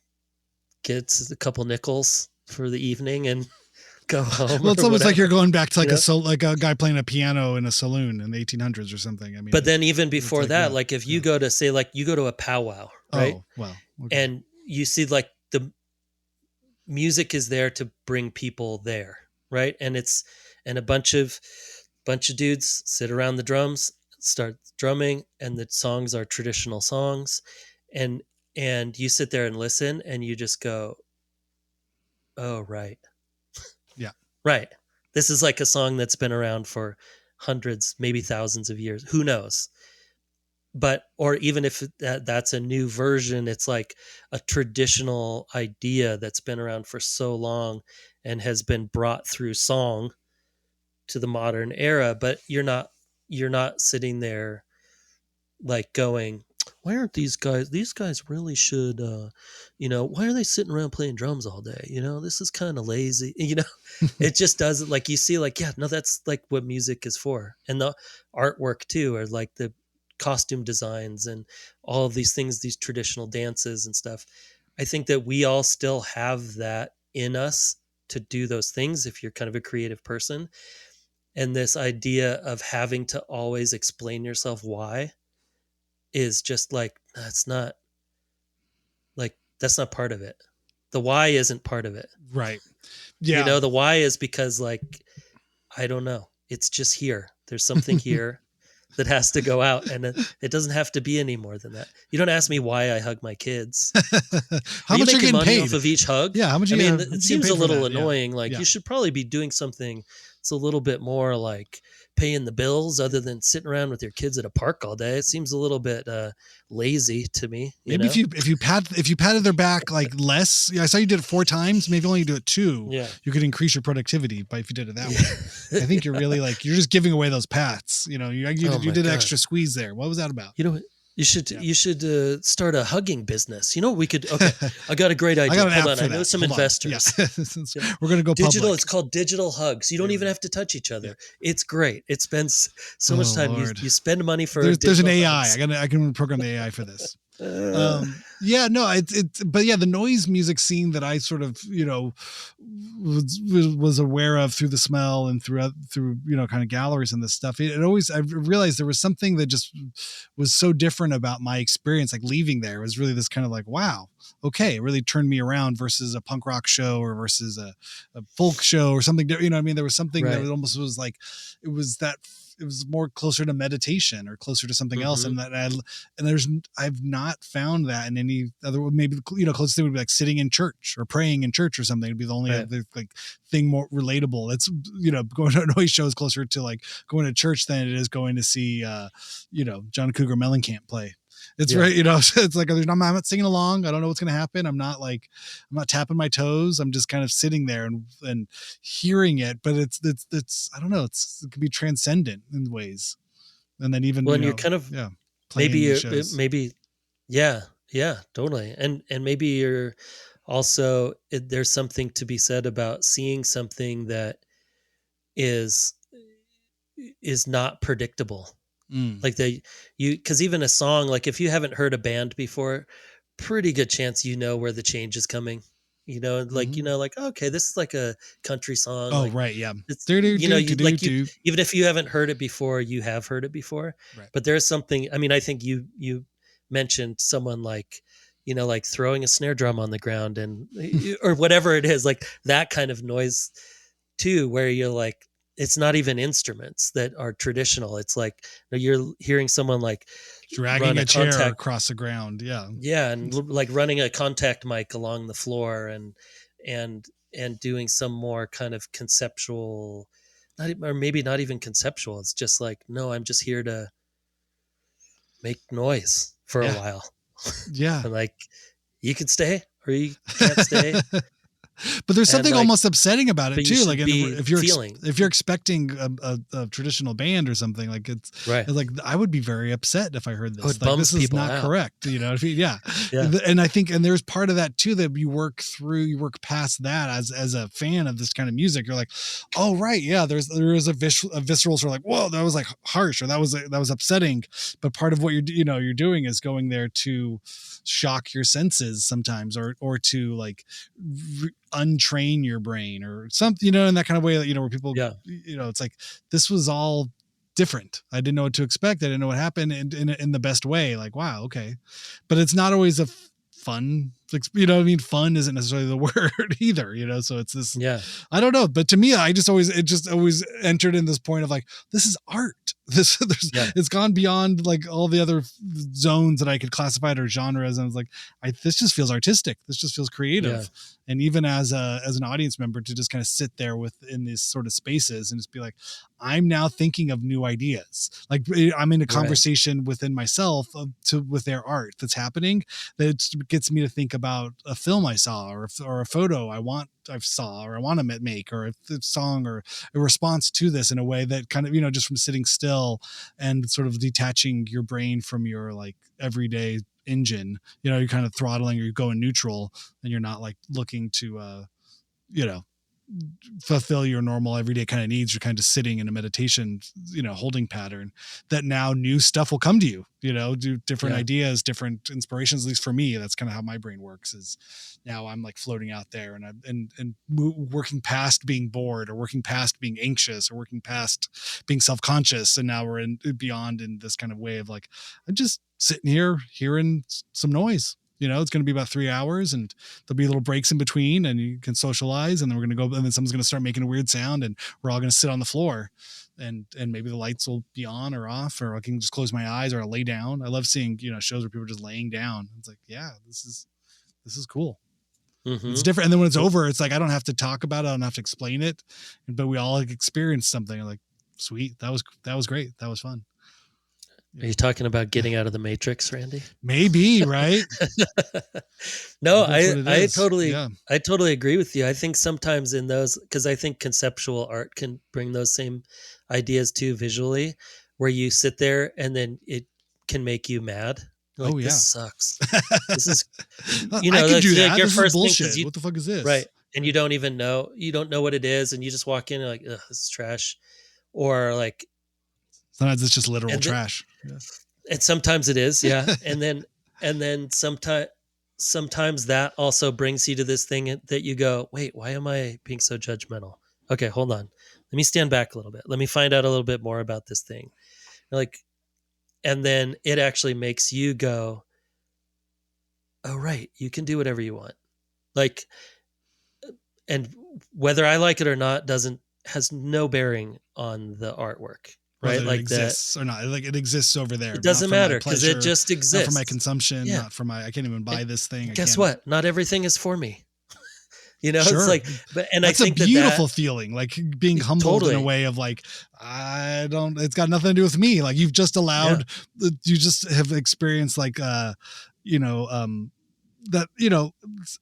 get a couple nickels for the evening and go home. Well, it's almost like you're going back to like Yeah. like a guy playing a piano in a saloon in the 1800s or something. I mean, But then even before like that, that. like if you go to say, like you go to a powwow, right? Oh, well, okay. And you see like the music is there to bring people there, right? And a bunch of dudes sit around the drums, start drumming, and the songs are traditional songs, and you sit there and listen, and you just go, oh, right. Yeah. Right. This is like a song that's been around for hundreds, maybe thousands of years. Who knows? But, or even if that's a new version, it's like a traditional idea that's been around for so long and has been brought through song to the modern era. But you're not sitting there like going, why aren't these guys really should, why are they sitting around playing drums all day? This is kind of lazy, it just doesn't, like, you see, like, yeah, no, that's like what music is for. And the artwork too, or like the costume designs and all of these things, these traditional dances and stuff. I think that we all still have that in us to do those things if you're kind of a creative person. And this idea of having to always explain yourself why is just like, that's not part of it. The why isn't part of it. Right. Yeah. The why is because, like, I don't know. It's just here. There's something here that has to go out, and it doesn't have to be any more than that. You don't ask me why I hug my kids. How much are you getting money paid off of each hug? Yeah. How much? I mean, how much it you getting seems paid a for little that? Yeah. annoying. Like, Yeah. you should probably be doing something it's a little bit more like paying the bills other than sitting around with your kids at a park all day. It seems a little bit lazy to me, you Maybe know? if you patted their back like less, yeah, I saw you did it 4 times. Maybe only do it 2. Yeah. You could increase your productivity by if you did it that way. Yeah. I think you're really like you're just giving away those pats. You know, you Oh did, you my did an God. extra squeeze there. What was that about? You know, Yeah. you should start a hugging business. You know, we could. Okay, I got a great I idea. got an Hold app on, for I know that. some Hold on. Yeah. investors. Yeah. We're gonna go Digital. public. It's called digital hugs. You don't There we even go. have to touch each Yeah. other. It's great. It spends so much Oh time. Lord. You spend money for There's an digital AI. hugs. I can program the AI for this. Uh, Yeah, no, but yeah, the noise music scene that I sort of, was aware of through the smell and through, kind of galleries and this stuff. It always, I realized there was something that just was so different about my experience. Like leaving there was really this kind of like, wow, okay. It really turned me around versus a punk rock show or versus a folk show or something. You know what I mean? There was something that right. almost was like, it was that, it was more closer to meditation or closer to something else. Mm-hmm. And I've not found that in any other, maybe, closest thing would be like sitting in church or praying in church or something. It'd be the only Right. other like thing more relatable. It's, going to a noise show is closer to like going to church than it is going to see, John Cougar Mellencamp play. It's Yeah. right. It's like, I'm not singing along. I don't know what's going to happen. I'm not tapping my toes. I'm just kind of sitting there and hearing it, but it's, I don't know. It could be transcendent in ways. And then even, Well, and you're kind of yeah, maybe playing these shows. maybe yeah, yeah, totally. And maybe you're also there's something to be said about seeing something that is not predictable. Mm. Like because even a song, like if you haven't heard a band before, pretty good chance you know where the change is coming. Like Mm-hmm. like okay, this is like a country song. Oh, Like right. Yeah. it's Do, do, do, do, you do, like you do. even if you haven't heard it before, you have heard it before. Right. But there's something. I mean, I think you mentioned someone like like throwing a snare drum on the ground and or whatever it is, like that kind of noise too, where you're like it's not even instruments that are traditional. It's like you're hearing someone like Dragging run a a chair contact, across the ground. Yeah. yeah, and like running a contact mic along the floor and doing some more kind of conceptual, or maybe not even conceptual. It's just like, no, I'm just here to make noise for a Yeah. while. Yeah. And like you could stay or you can't stay. But there's And something like, almost upsetting about it but you too. should Like be if you're feeling if you're expecting a traditional band or something, like right. it's like I would be very upset if I heard Oh, this. it Like bums this is people not out. correct. You know what I mean? Yeah. Yeah. And I think there's part of that too that you work past that as a fan of this kind of music. You're like, oh right, yeah. There is a visceral sort of like, whoa, that was like harsh or that was upsetting. But part of what you're doing is going there to shock your senses sometimes or to like untrain your brain or something, in that kind of way that, where people, Yeah. it's like, this was all different. I didn't know what to expect. I didn't know what happened in the best way. Like, wow. Okay. But it's not always a fun, fun isn't necessarily the word either, so it's this, Yeah. I don't know. But to me, it just always entered in this point of like, this is art. It's gone beyond like all the other zones that I could classify it or genres. And I was like, this just feels artistic. This just feels creative. Yeah. And even as an audience member to just kind of sit there within these sort of spaces and just be like, I'm now thinking of new ideas. Like I'm in a conversation within myself with their art that's happening that gets me to think about a film I saw or a photo I saw or I want to make or a song or a response to this in a way that kind of, just from sitting still and sort of detaching your brain from your like everyday engine, you're kind of throttling or you go in neutral and you're not like looking to, fulfill your normal everyday kind of needs. You're kind of sitting in a meditation, holding pattern that now new stuff will come to you, do different ideas, different inspirations. At least for me, that's kind of how my brain works is now I'm like floating out there and working past being bored or working past being anxious or working past being self-conscious. And now we're beyond in this kind of way of like, I'm just sitting here hearing some noise. It's going to be about 3 hours and there'll be little breaks in between and you can socialize and then we're going to go and then someone's going to start making a weird sound and we're all going to sit on the floor and maybe the lights will be on or off or I can just close my eyes or I'll lay down. I love seeing, shows where people are just laying down. It's like, yeah, this is cool. It's Mm-hmm. different. And then when it's over, it's like, I don't have to talk about it. I don't have to explain it, but we all like experienced something like, sweet. That was great. That was fun. Are you talking about getting out of the matrix, Randy? Maybe, right? No, Maybe that's what it is. Yeah. I totally agree with you. I think sometimes in those, because I think conceptual art can bring those same ideas too visually, where you sit there and then it can make you mad. You're Oh like, this yeah. sucks. This is, I could that's do like that. your This is first thing because bullshit. you, What the fuck is this? right. And you don't even know, you don't know what it is. And you just walk in and like, ugh, this is trash. Or like, Sometimes it's just literal and th- trash. Yeah. and sometimes it is, yeah. And then sometimes that also brings you to this thing that you go, wait, why am I being so judgmental? Okay, hold on. Let me stand back a little bit. Let me find out a little bit more about this thing. Like, and then it actually makes you go, oh right, you can do whatever you want. Like, and whether I like it or not doesn't has no bearing on the artwork, right? Whether it Like that, exists or not. Like it exists over there, it not doesn't for my matter because it pleasure, just not for my exists. consumption, Yeah. not for my, I can't even buy And this thing. I guess can't. what? Not everything is for me. It's Sure. like, and I That's a think beautiful feeling. Like being humbled in a totally, way of like, it's got nothing to do with me. Like you've just yeah, allowed, you just have experienced like, you know, that,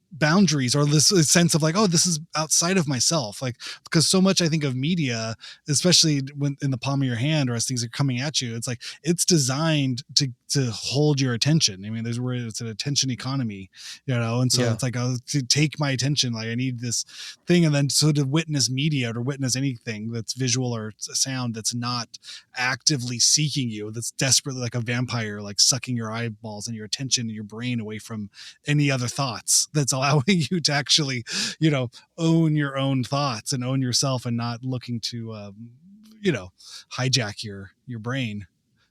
boundaries or this sense of like, oh, this is outside of myself. Like, because so much I think of media, especially when in the palm of your hand or as things are coming at you, it's like it's designed to hold your attention. I mean, there's where it's an attention economy, and so yeah, it's like, oh, to take my attention, like I need this thing. And then so to witness media or witness anything that's visual or sound that's not actively seeking you, that's desperately like a vampire, like sucking your eyeballs and your attention and your brain away from any other thoughts, that's allowing you to actually, own your own thoughts and own yourself and not looking to, hijack your brain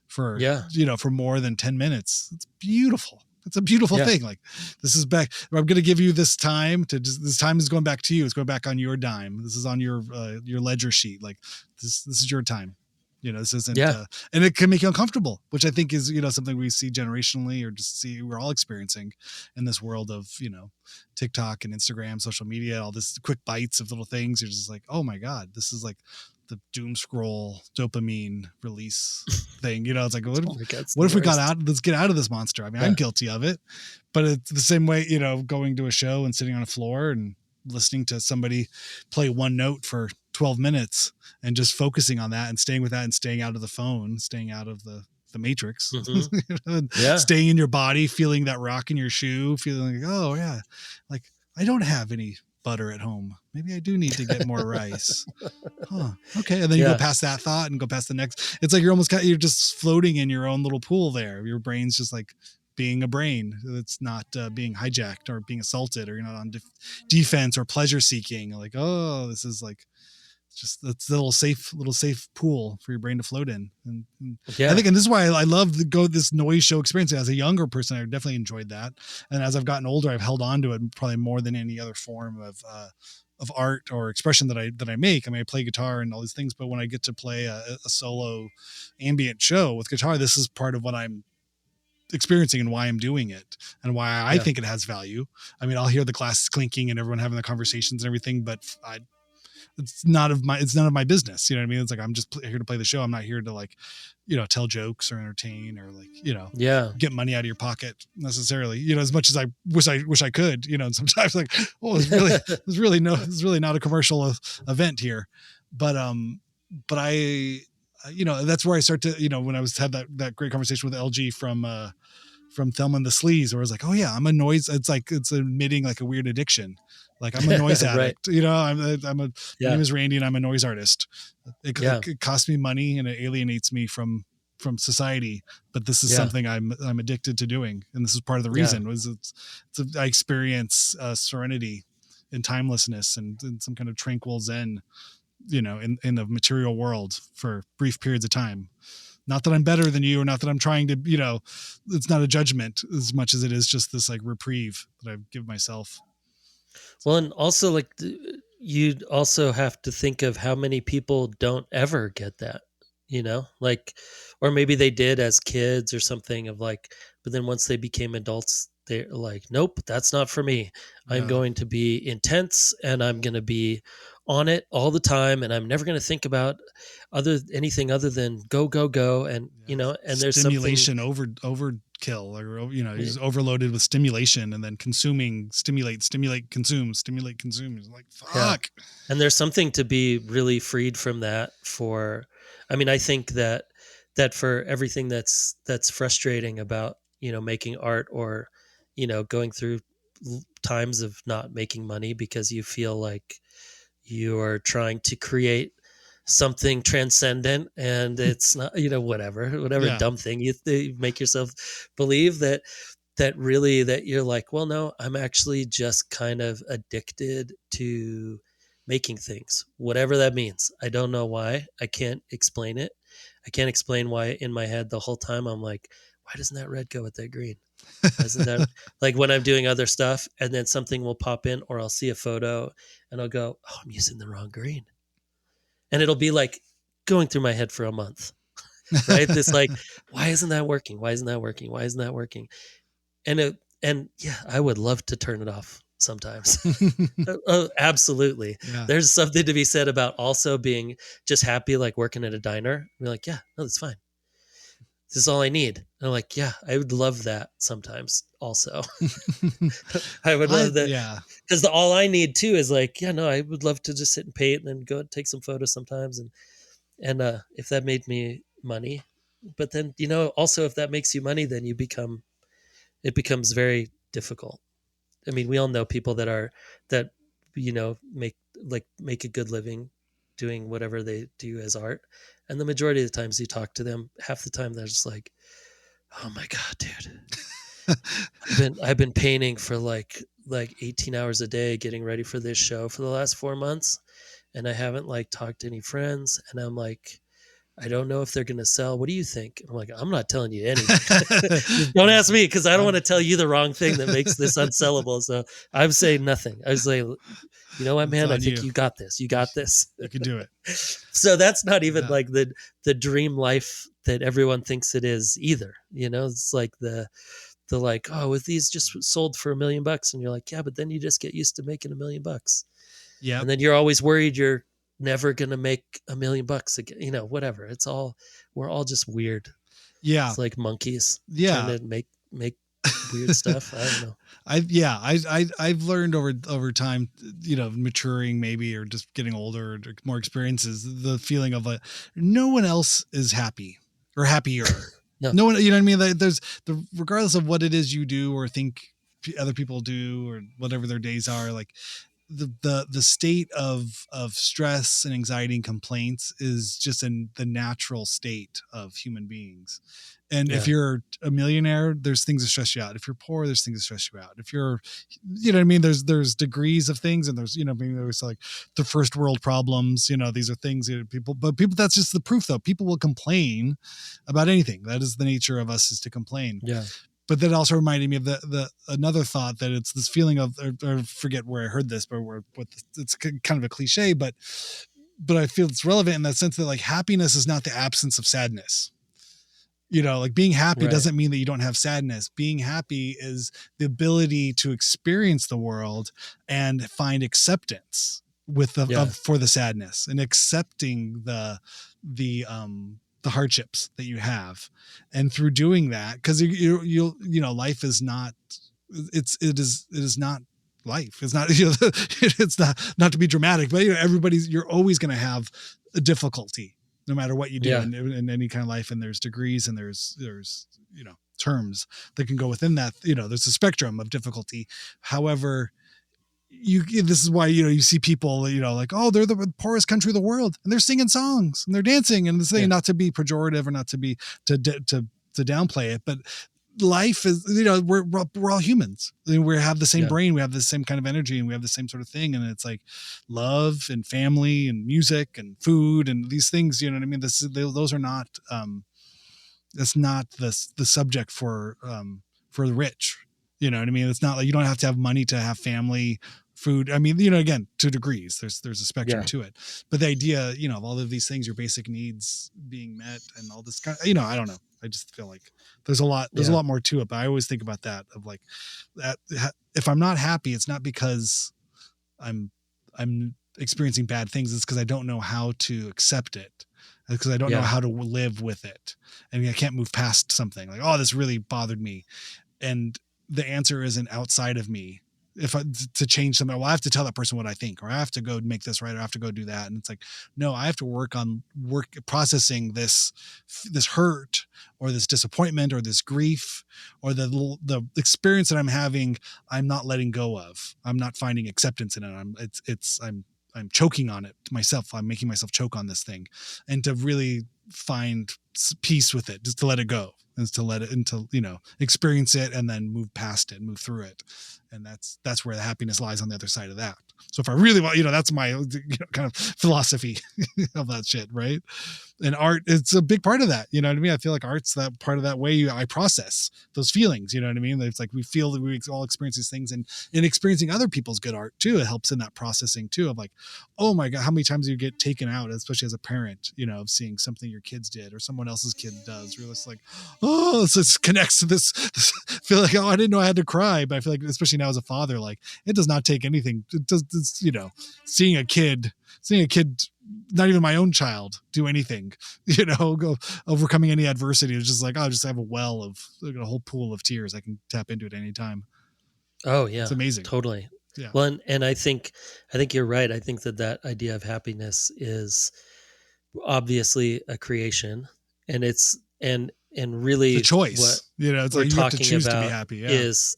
for, yeah, for more than 10 minutes. It's beautiful. It's a beautiful yeah, thing. Like this is back. I'm going to give you this time this time is going back to you. It's going back on your dime. This is on your ledger sheet. Like this is your time. This isn't, yeah, and it can make you uncomfortable, which I think is, something we see generationally or just see we're all experiencing in this world of, TikTok and Instagram, social media, all this quick bites of little things. You're just like, oh my God, this is like the doom scroll dopamine release thing. It's like, oh my God, it's what the if we got worst. out, let's get out of this monster. I mean, I'm Yeah, guilty of it, but it's the same way, going to a show and sitting on a floor and listening to somebody play one note for 12 minutes and just focusing on that and staying with that and staying out of the phone, staying out of the matrix, mm-hmm. Yeah, staying in your body, feeling that rock in your shoe, feeling like, oh yeah, like I don't have any butter at home. Maybe I do need to get more rice. Huh. Okay. And then you go yeah, past that thought and go past the next. It's like you're just floating in your own little pool there. Your brain's just like being a brain. It's not being hijacked or being assaulted, or you're not on defense or pleasure seeking. Like, oh, this is like just that's the little safe pool for your brain to float in. And I yeah, think, and this is why I love this noise show experience. As a younger person, I definitely enjoyed that. And as I've gotten older, I've held on to it probably more than any other form of art or expression that I make. I mean, I play guitar and all these things, but when I get to play a solo ambient show with guitar, this is part of what I'm experiencing and why I'm doing it and why I yeah, think it has value. I mean, I'll hear the glasses clinking and everyone having the conversations and everything, but it's none of my business. You know what I mean? It's like, I'm just here to play the show. I'm not here to like, tell jokes or entertain or like, yeah, get money out of your pocket necessarily, as much as I wish I could, and sometimes like, oh, there's really not a commercial event here. But that's where I start to, when I had that great conversation with LG from Thelma and the Sleaze, where I was like, oh yeah, I'm a noise. It's like, it's admitting like a weird addiction. Like I'm a noise right, addict, my yeah, name is Randy and I'm a noise artist. yeah, It costs me money and it alienates me from society, but this is yeah, something I'm addicted to doing. And this is part of the yeah, reason I experience serenity and timelessness and some kind of tranquil Zen, in the material world for brief periods of time. Not that I'm better than you or not that I'm trying to, it's not a judgment as much as it is just this like reprieve that I give myself. well, and also like you'd also have to think of how many people don't ever get that, like, or maybe they did as kids or something of like, but then once they became adults, they're like, nope, that's not for me. I'm Yeah. going to be intense and I'm going to be on it all the time. And I'm never going to think about anything other than go, go, go. And, Yeah. and there's something, Stimulation overkill, or he's overloaded with stimulation, and then consuming, stimulate, consume. He's like, yeah. fuck. And there's something to be really freed from that I mean, I think that for everything that's frustrating about, making art, or, going through times of not making money because you feel like you're trying to create something transcendent, and it's not, whatever Yeah. dumb thing you make yourself believe, that really, that you're like, well, no, I'm actually just kind of addicted to making things, whatever that means. I don't know why. I can't explain it. I can't explain why in my head the whole time I'm like, why doesn't that red go with that green? Why isn't that, like, when I'm doing other stuff and then something will pop in, or I'll see a photo and I'll go, oh, I'm using the wrong green. And it'll be like going through my head for a month, right? This like, why isn't that working? Why isn't that working? Why isn't that working? And yeah, I would love to turn it off sometimes. Oh, absolutely. Yeah. There's something to be said about also being just happy, like working at a diner. You're like, yeah, no, that's fine. This is all I need. And I'm like, yeah, I would love that sometimes also. I would love that, Yeah. because the all I need too is like, yeah, no, I would love to just sit and paint and then go and take some photos sometimes. And if that made me money, but then, also if that makes you money, then it becomes very difficult. I mean, we all know people that make a good living doing whatever they do as art, and the majority of the times you talk to them, half the time they're just like, "Oh my god, dude, I've been painting for like 18 hours a day, getting ready for this show for the last 4 months, and I haven't like talked to any friends, and I'm like." I don't know if they're going to sell. What do you think? I'm like, I'm not telling you anything. Don't ask me, because I don't want to tell you the wrong thing that makes this unsellable. So I'm saying nothing. I was like, you know what, It's man? I on think you. you got this. You got this. You can do it. So that's not even Yeah. like the dream life that everyone thinks it is either. It's like the like, oh, if these just sold for $1,000,000, and you're like, yeah, but then you just get used to making $1,000,000, Yep. and then you're always worried you're never gonna make $1,000,000 again. Whatever. We're all just weird. Yeah. It's like monkeys trying Yeah. to make weird stuff. I don't know. I've learned over time, maturing maybe, or just getting older, or more experiences, the feeling of like no one else is happy or happier. No. No one, you know what I mean? Like, there's regardless of what it is you do or think other people do, or whatever their days are, like the state of stress and anxiety and complaints is just in the natural state of human beings. And if Yeah. you're a millionaire, there's things that stress you out. If you're poor, there's things that stress you out. If you're, you know what I mean? There's degrees of things, and there's, maybe there's like the first world problems, these are things that people, that's just the proof though. People will complain about anything. That is the nature of us, is to complain. Yeah. But that also reminded me of the another thought, that it's this feeling of, or forget where I heard this, but it's kind of a cliche, but I feel it's relevant in that sense that like happiness is not the absence of sadness. Like being happy Right. doesn't mean that you don't have sadness. Being happy is the ability to experience the world and find acceptance with for the sadness, and accepting the hardships that you have. And through doing that, because life is not, it is not life. It's not, it's not to be dramatic, but you're always going to have a difficulty no matter what you do in any kind of life. And there's degrees, and there's terms that can go within that. There's a spectrum of difficulty. However, this is why, you see people, like, oh, they're the poorest country of the world, and they're singing songs and they're dancing, and this thing, not to be pejorative or not to be to downplay it, but life is, we're all humans. We have the same brain, we have the same kind of energy, and we have the same sort of thing. And it's like love and family and music and food and these things, you know what I mean? Those are not, that's not the subject for the rich. You know what I mean? It's not like you don't have to have money to have family, food. I mean, again, to degrees, there's a spectrum Yeah. to it, but the idea, of all of these things, your basic needs being met and all this kind of, I don't know. I just feel like there's a Yeah. lot more to it, but I always think about that of like that. If I'm not happy, it's not because I'm experiencing bad things. It's because I don't know how to accept it. Because I don't know Yeah. how to live with it. And I can't move past something like, oh, this really bothered me. And the answer isn't outside of me. If I, to change something, well, I have to tell that person what I think, or I have to go make this right, or I have to go do that. And it's like, no, I have to work processing this hurt or this disappointment or this grief or the experience that I'm having. I'm not letting go of. I'm not finding acceptance in it. I'm choking on it myself. I'm making myself choke on this thing, and to really find peace with it, just to let it go, is to let it into, experience it and then move past it, move through it. And that's where the happiness lies, on the other side of that. So if I really want, that's my kind of philosophy of that shit. Right. And art, it's a big part of that. You know what I mean? I feel like art's that part of that way I process those feelings. You know what I mean? It's like we feel that we all experience these things, and in experiencing other people's good art too, it helps in that processing too, of like, oh my God, how many times do you get taken out, especially as a parent, of seeing something your kids did or someone else's kid does. You're just like, oh, this connects to this feel like, oh, I didn't know I had to cry. But I feel like, especially now as a father, like it does not take anything. It does, seeing a kid, not even my own child, do anything, go overcoming any adversity. It's just like, oh, I just have a well of a whole pool of tears I can tap into at any time. Oh yeah. It's amazing. Totally. Yeah. Well, and I think you're right. I think that idea of happiness is obviously a creation, and it's and really it's a choice. what It's we're like you have to talking choose about to be happy. Yeah. is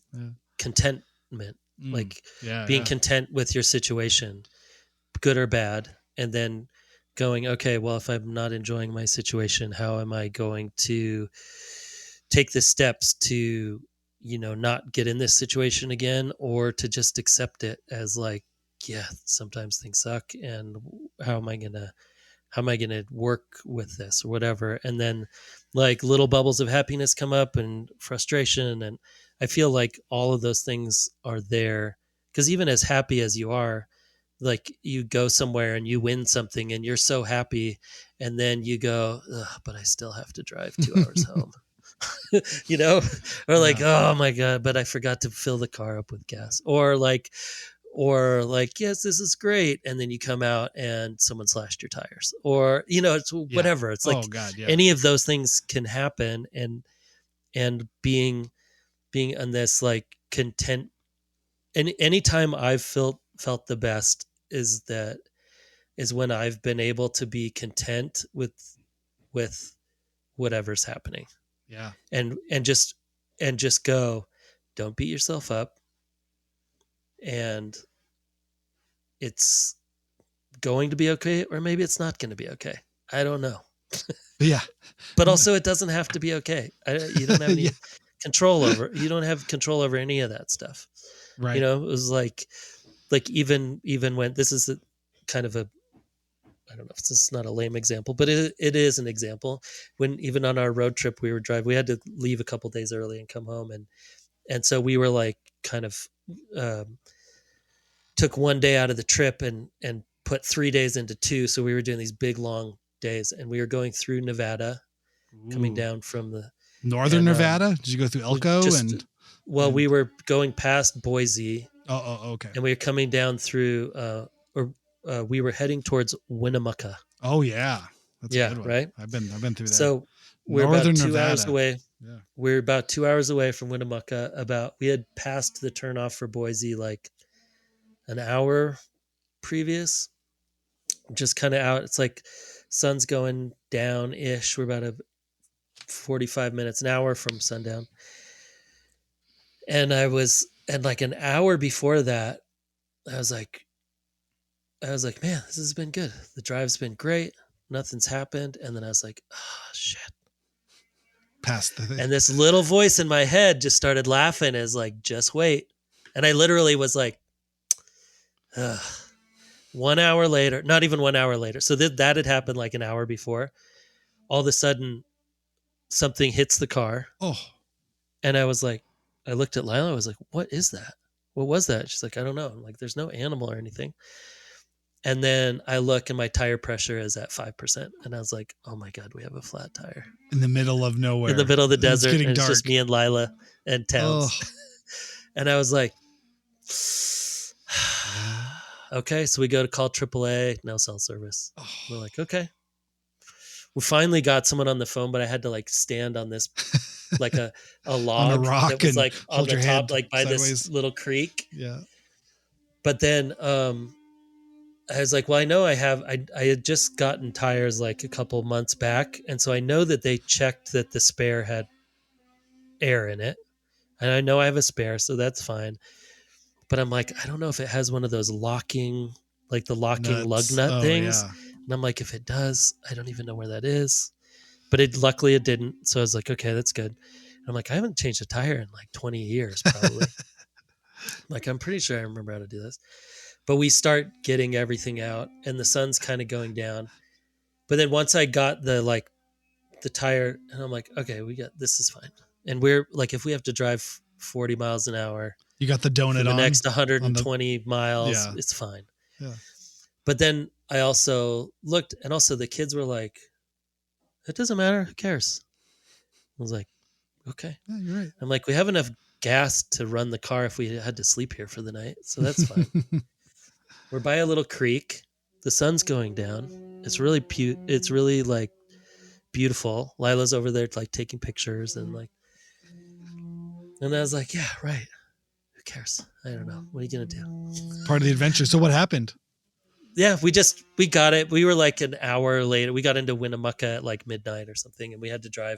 contentment, like being content with your situation, good or bad, and then going, okay, well, if I'm not enjoying my situation, how am I going to take the steps to, not get in this situation again, or to just accept it as like, yeah, sometimes things suck, and how am I going to work with this or whatever. And then like little bubbles of happiness come up and frustration. And I feel like all of those things are there, because even as happy as you are, like you go somewhere and you win something and you're so happy, and then you go, but I still have to drive 2 hours home. Or like, oh my God, but I forgot to fill the car up with gas, or like, yes, this is great, and then you come out and someone slashed your tires, or it's whatever. It's like, oh God, yeah. any of those things can happen, and being on this like content. And anytime I've felt the best is when I've been able to be content with whatever's happening. Yeah. And just go, don't beat yourself up, and it's going to be okay, or maybe it's not going to be okay. I don't know. Yeah. But also, it doesn't have to be okay. You don't have any control over. You don't have control over any of that stuff. Right. It was like even when this is kind of a, I don't know if this is not a lame example, but it is an example. When even on our road trip, we had to leave a couple days early and come home, and so we were like kind of took one day out of the trip and put 3 days into 2. So we were doing these big long days, and we were going through Nevada, coming down from the northern Nevada. Did you go through Elko we were going past Boise. Oh, okay. And we were coming down through, we were heading towards Winnemucca. Oh yeah, that's a good one. Right. I've been through that. So we're northern about 2 Nevada. hours away. Yeah. We're about 2 hours away from Winnemucca. We had passed the turnoff for Boise like an hour previous, just kind of out. It's like sun's going down ish. We're about 45 minutes, an hour from sundown. And like an hour before that, I was like, man, this has been good. The drive's been great. Nothing's happened. And then I was like, oh shit. Past the thing. And this little voice in my head just started laughing, as like, just wait. And I literally was like, 1 hour later, not even 1 hour later. So that had happened like an hour before. All of a sudden, something hits the car. Oh. And I was like, I looked at Lila. I was like, what is that? what was that? She's like, I don't know. I'm like, there's no animal or anything. And then I look and my tire pressure is at 5%. And I was like, oh my God, we have a flat tire In the middle of in the nowhere. middle of the It's desert. getting And it's just dark. me and Lila and Oh, Towns. And I was like, yeah. okay. So we go to call AAA, no cell service. Oh. We're like, okay. We finally got someone on the phone, but I had to like stand on this, like a On a log that rock was and like on hold the your top, head like by this sideways. little creek. Yeah. But then I was like, well, I know I had just gotten tires like a couple months back. And so I know that they checked that the spare had air in it. And I know I have a spare, so that's fine. But I'm like, I don't know if it has one of those locking, like the locking lug Nuts. nut Oh, things. yeah. And I'm like, if it does, I don't even know where that is. But luckily it didn't. So I was like, okay, that's good. And I'm like, I haven't changed a tire in like 20 years, probably. Like, I'm pretty sure I remember how to do this. But we start getting everything out and the sun's kind of going down. But then once I got the tire, and I'm like, okay, this is fine. And we're like, if we have to drive 40 miles an hour You got the for donut the on? next 120 miles, Yeah. it's fine. Yeah. But then I also looked, and also the kids were like, it doesn't matter. Who cares? I was like, okay. Yeah, you're right. I'm like, we have enough gas to run the car if we had to sleep here for the night. So that's fine. We're by a little creek. The sun's going down. It's really it's really like beautiful. Lila's over there like taking pictures and I was like, yeah, right. Who cares? I don't know. What are you going to do? Part of the adventure. So what happened? Yeah, we got it. We were like an hour later. We got into Winnemucca at like midnight or something and we had to drive.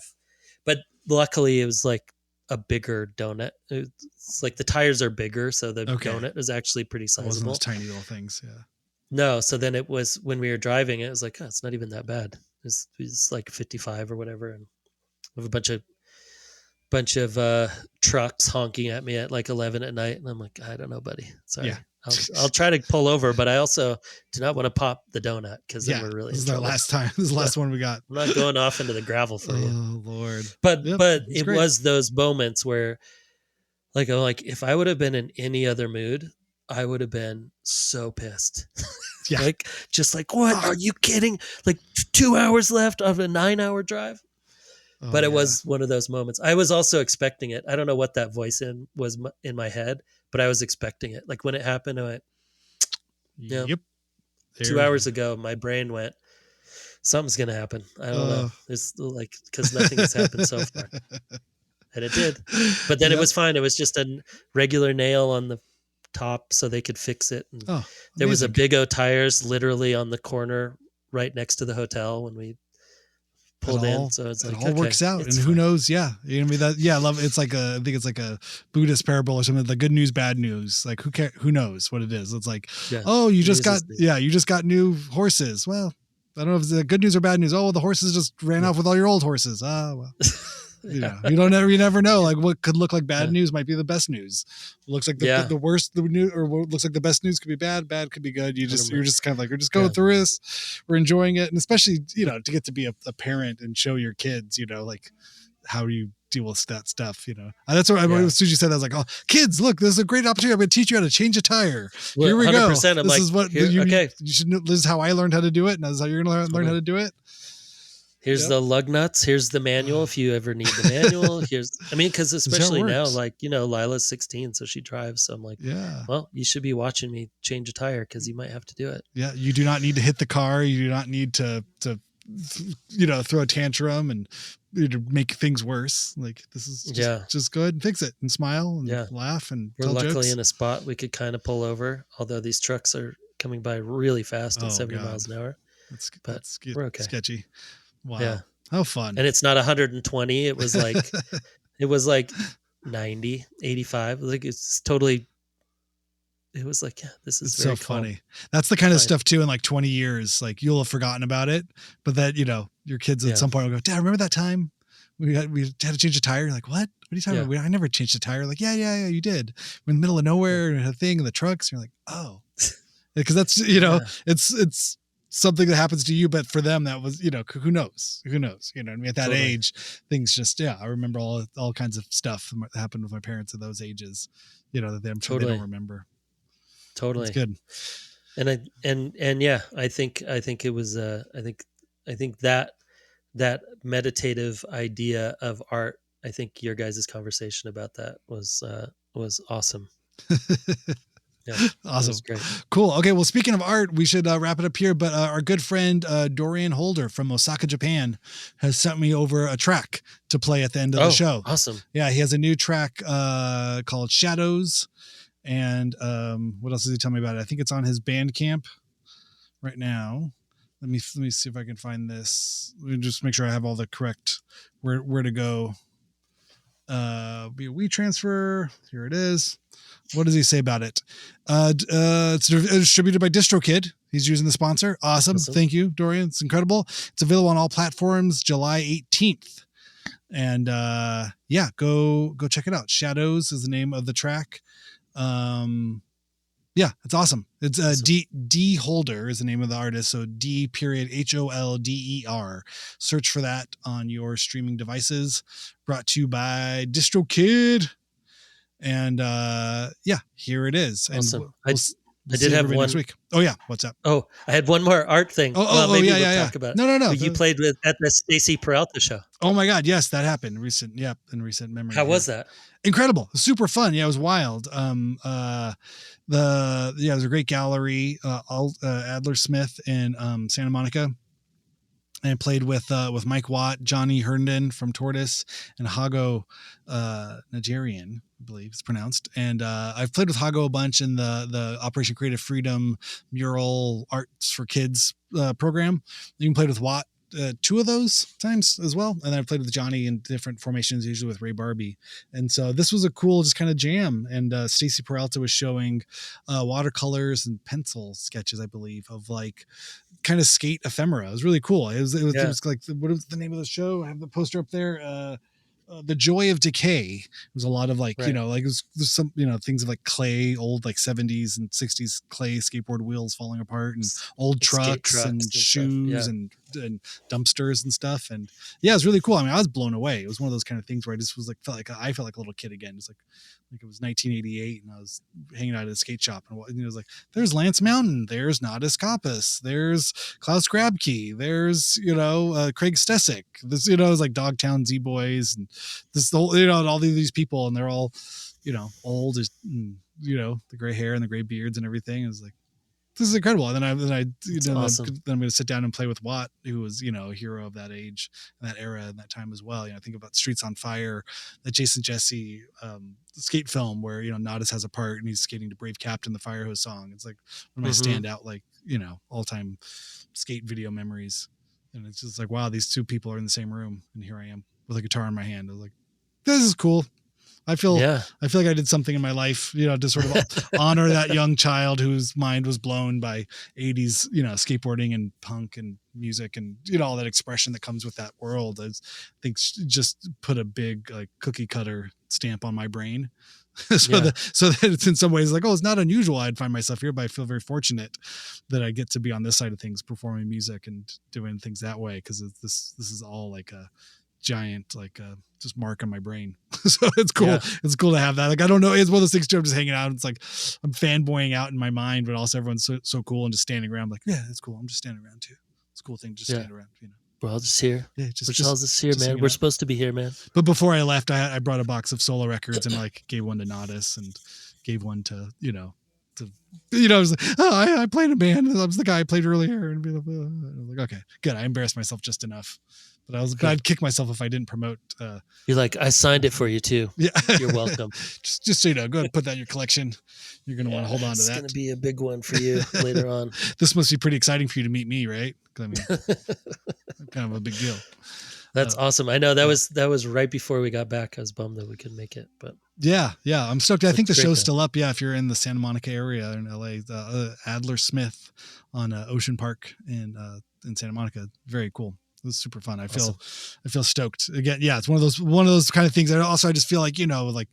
But luckily it was like a bigger donut. It's like the tires are bigger. So the donut is actually pretty It wasn't sizable. those tiny little things. Yeah. No. So then it was when we were driving, it was like, oh, it's not even that bad. It's like 55 or whatever. And we have a bunch of trucks honking at me at like 11 at night. And I'm like, I don't know, buddy. Sorry. Yeah. I'll try to pull over, but I also do not want to pop the donut because then we're really this in is our trouble. last time. This is the last one we got. I'm not going off into the gravel for you. Oh Lord. But Yep, but it's it great. was those moments where like I'm like, if I would have been in any other mood, I would have been so pissed. Yeah. Like just like, what? Are you kidding? Like 2 hours left of a 9-hour drive? Oh, But it yeah. was one of those moments. I was also expecting it. I don't know what that voice was in my head, but I was expecting it. Like when it happened, I went, yeah. Yep. 2 hours ago, my brain went, something's going to happen. I don't know. It's like, because nothing has happened so far. And it did. But then it was fine. It was just a regular nail on the top so they could fix it. And there was a Big O tires literally on the corner right next to the hotel when we pulled in. So it's like, it all works out. And who fine. knows? Yeah. You know what I mean? That, yeah, I love it. It's like I think it's like a Buddhist parable or something. The good news, bad news. Like who knows what it is? It's like, you just got new horses. Well, I don't know if it's good news or bad news. Oh, the horses just ran off with all your old horses. Ah, well. You never know. Like what could look like bad news might be the best news. Looks like the worst, the new, or what looks like the best news could be bad. Bad could be good. You're just kind of like, we're just going through this. We're enjoying it. And especially, to get to be a parent and show your kids, like how you deal with that stuff, And that's what as soon as you said that, I was like, oh, kids, look, this is a great opportunity. I'm going to teach you how to change a tire. Well, here we go. I'm this is what you should know. This is how I learned how to do it. And this is how you're going to learn how to do it. Here's the lug nuts. Here's the manual. If you ever need the manual, because especially now, like, Lila's 16, so she drives. So I'm like, well, you should be watching me change a tire because you might have to do it. Yeah. You do not need to hit the car. You do not need to throw a tantrum and make things worse. Like this is just go ahead and fix it and smile and laugh and we're tell luckily jokes. In a spot we could kind of pull over, although these trucks are coming by really fast at 70 miles an hour. That's we're okay. Sketchy. Wow. Yeah. How fun. And it's not 120. It was like 90, 85. Like it's totally, it was like, this is very so funny. That's the kind of stuff too. In like 20 years, like you'll have forgotten about it, but that, your kids at some point will go, Dad, remember that time we had to change a tire? You're like, what are you talking about? I never changed a tire. Like, yeah, you did. We're in the middle of nowhere and a thing in the trucks. And you're like, oh, because that's, it's something that happens to you, but for them that was, who knows, at that Totally. age, things just, I remember all kinds of stuff that happened with my parents at those ages, that I'm sure they don't remember. Totally. It's good. And yeah, I think it was, I think that meditative idea of art, I think your guys' conversation about that was awesome. Yeah, awesome. Great. Cool. Okay. Well, speaking of art, we should wrap it up here. But our good friend Dorian Holder from Osaka, Japan, has sent me over a track to play at the end of the show. Awesome. Yeah, he has a new track called Shadows. And what else does he tell me about it? I think it's on his Bandcamp right now. Let me see if I can find this. Let me just make sure I have all the correct where to go. Be a WeTransfer. Here it is. What does he say about it? It's distributed by DistroKid. He's using the sponsor. Awesome. Thank you, Dorian. It's incredible. It's available on all platforms July 18th. And go check it out. Shadows is the name of the track. It's awesome. It's D Holder is the name of the artist. So D.HOLDER. Search for that on your streaming devices. Brought to you by DistroKid. And here it is. Awesome. And I did have one next week. Oh yeah, what's up? Oh, I had one more art thing. Maybe we'll talk about. No. You played at the Stacy Peralta show. Oh my God, yes, that happened. In recent memory. How was that? Incredible, super fun. Yeah, it was wild. It was a great gallery. Adler Smith in Santa Monica. And I played with Mike Watt, Johnny Herndon from Tortoise, and Hago Nigerian, I believe it's pronounced. And I've played with Hago a bunch in the Operation Creative Freedom mural arts for kids program. You can play with Watt 2 of those times as well. And then I played with Johnny in different formations, usually with Ray Barbie. And so this was a cool just kind of jam. And Stacy Peralta was showing watercolors and pencil sketches, I believe, of like kind of skate ephemera. It was really cool. It was like, what was the name of the show? I have the poster up there. The Joy of Decay. It was a lot of like, right. Like there's some, things of like clay, old like 70s and 60s clay skateboard wheels falling apart and old trucks and shoes and dumpsters and stuff. And yeah, it was really cool. I mean, I was blown away. It was one of those kind of things where I just was like, I felt like a little kid again. It's like it was 1988 and I was hanging out at a skate shop and it was like, there's Lance Mountain, there's Nadas Kappas, there's Klaus Grabke, there's, Craig Stesick, this, it was like Dogtown Z-Boys and this whole, and all these people, and they're all, old, the gray hair and the gray beards and everything. It was like, this is incredible. And then awesome. Then I'm going to sit down and play with Watt, who was, a hero of that age and that era and that time as well. I think about Streets on Fire, that Jason Jesse skate film where, Nadas has a part and he's skating to Brave Captain, the Fire Hose song. It's like one of my standout, like, all time skate video memories. And it's just like, wow, these two people are in the same room. And here I am with a guitar in my hand. I was like, this is cool. I feel like I did something in my life, to sort of honor that young child whose mind was blown by 80s, skateboarding and punk and music and, all that expression that comes with that world. I think just put a big like cookie cutter stamp on my brain. So that it's in some ways like, it's not unusual I'd find myself here, but I feel very fortunate that I get to be on this side of things, performing music and doing things that way. Cause this is all like a giant, like just mark on my brain. So it's cool. It's cool to have that. Like, I don't know. It's one of those things too. I'm just hanging out. It's like, I'm fanboying out in my mind, but also everyone's so cool and just standing around. I'm like, yeah, it's cool. I'm just standing around too. It's a cool thing. Just stand around, We're all just here. Yeah. We're all just here, man. We're supposed to be here, man. But before I left, I brought a box of solo records and like gave one to Nadas and gave one to, I was like, I played a band. I was the guy I played earlier. And I was like, okay, good. I embarrassed myself just enough. But I was glad I'd kick myself if I didn't promote. You're like, I signed it for you too. Yeah, you're welcome. just so you know, go ahead and put that in your collection. You're going to want to hold on to that. It's going to be a big one for you later on. This must be pretty exciting for you to meet me, right? I mean, kind of a big deal. That's awesome. I know that was right before we got back. I was bummed that we couldn't make it, but yeah, I'm stoked. I think the show's still up. Yeah, if you're in the Santa Monica area in LA, Adler Smith on Ocean Park in Santa Monica. Very cool. It was super fun. I feel stoked again. Yeah. It's one of those kind of things. I just feel like, like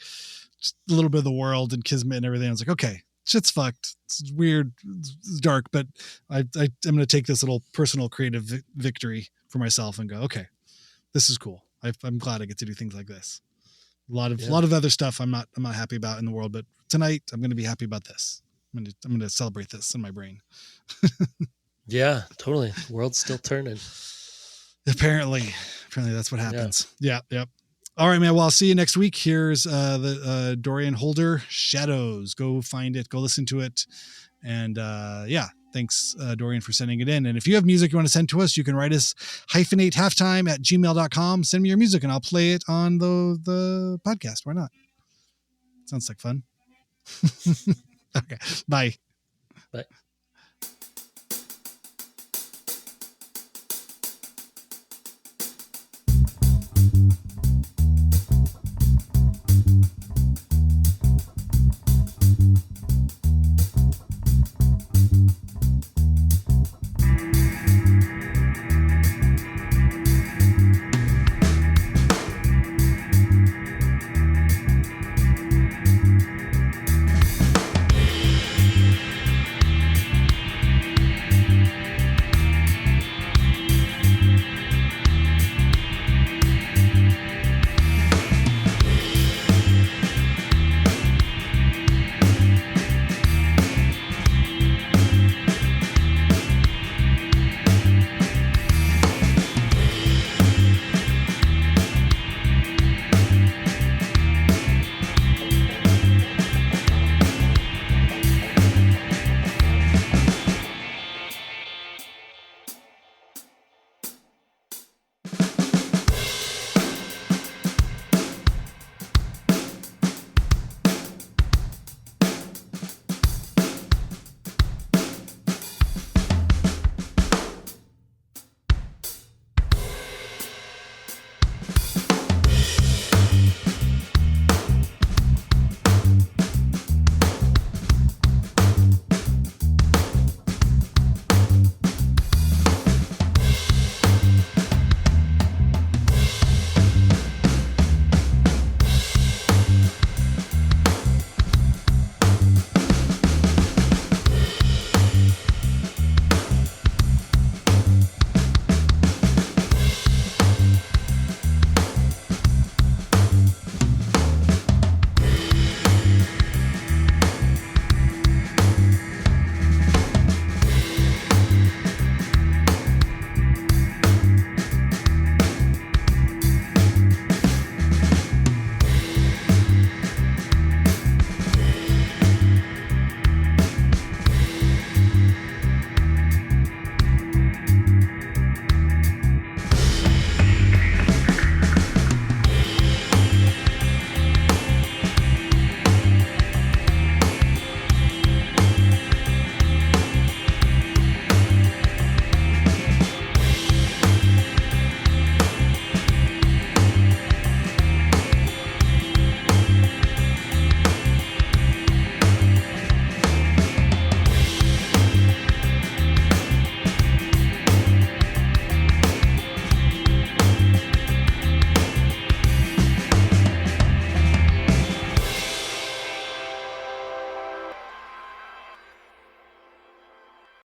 just a little bit of the world and Kismet and everything. I was like, okay, shit's fucked. It's weird. It's dark, but I'm going to take this little personal creative victory for myself and go, okay, this is cool. I'm glad I get to do things like this. A lot of other stuff I'm not happy about in the world, but tonight I'm going to be happy about this. I'm going to celebrate this in my brain. Yeah, totally. The world's still turning. Apparently that's what happens. Yeah. Yep. All right, man. Well, I'll see you next week. Here's the Dorian Holder Shadows. Go find it. Go listen to it. And thanks, Dorian, for sending it in. And if you have music you want to send to us, you can write us hyphenatehalftime@gmail.com. Send me your music and I'll play it on the podcast. Why not? Sounds like fun. Okay. Bye. Bye.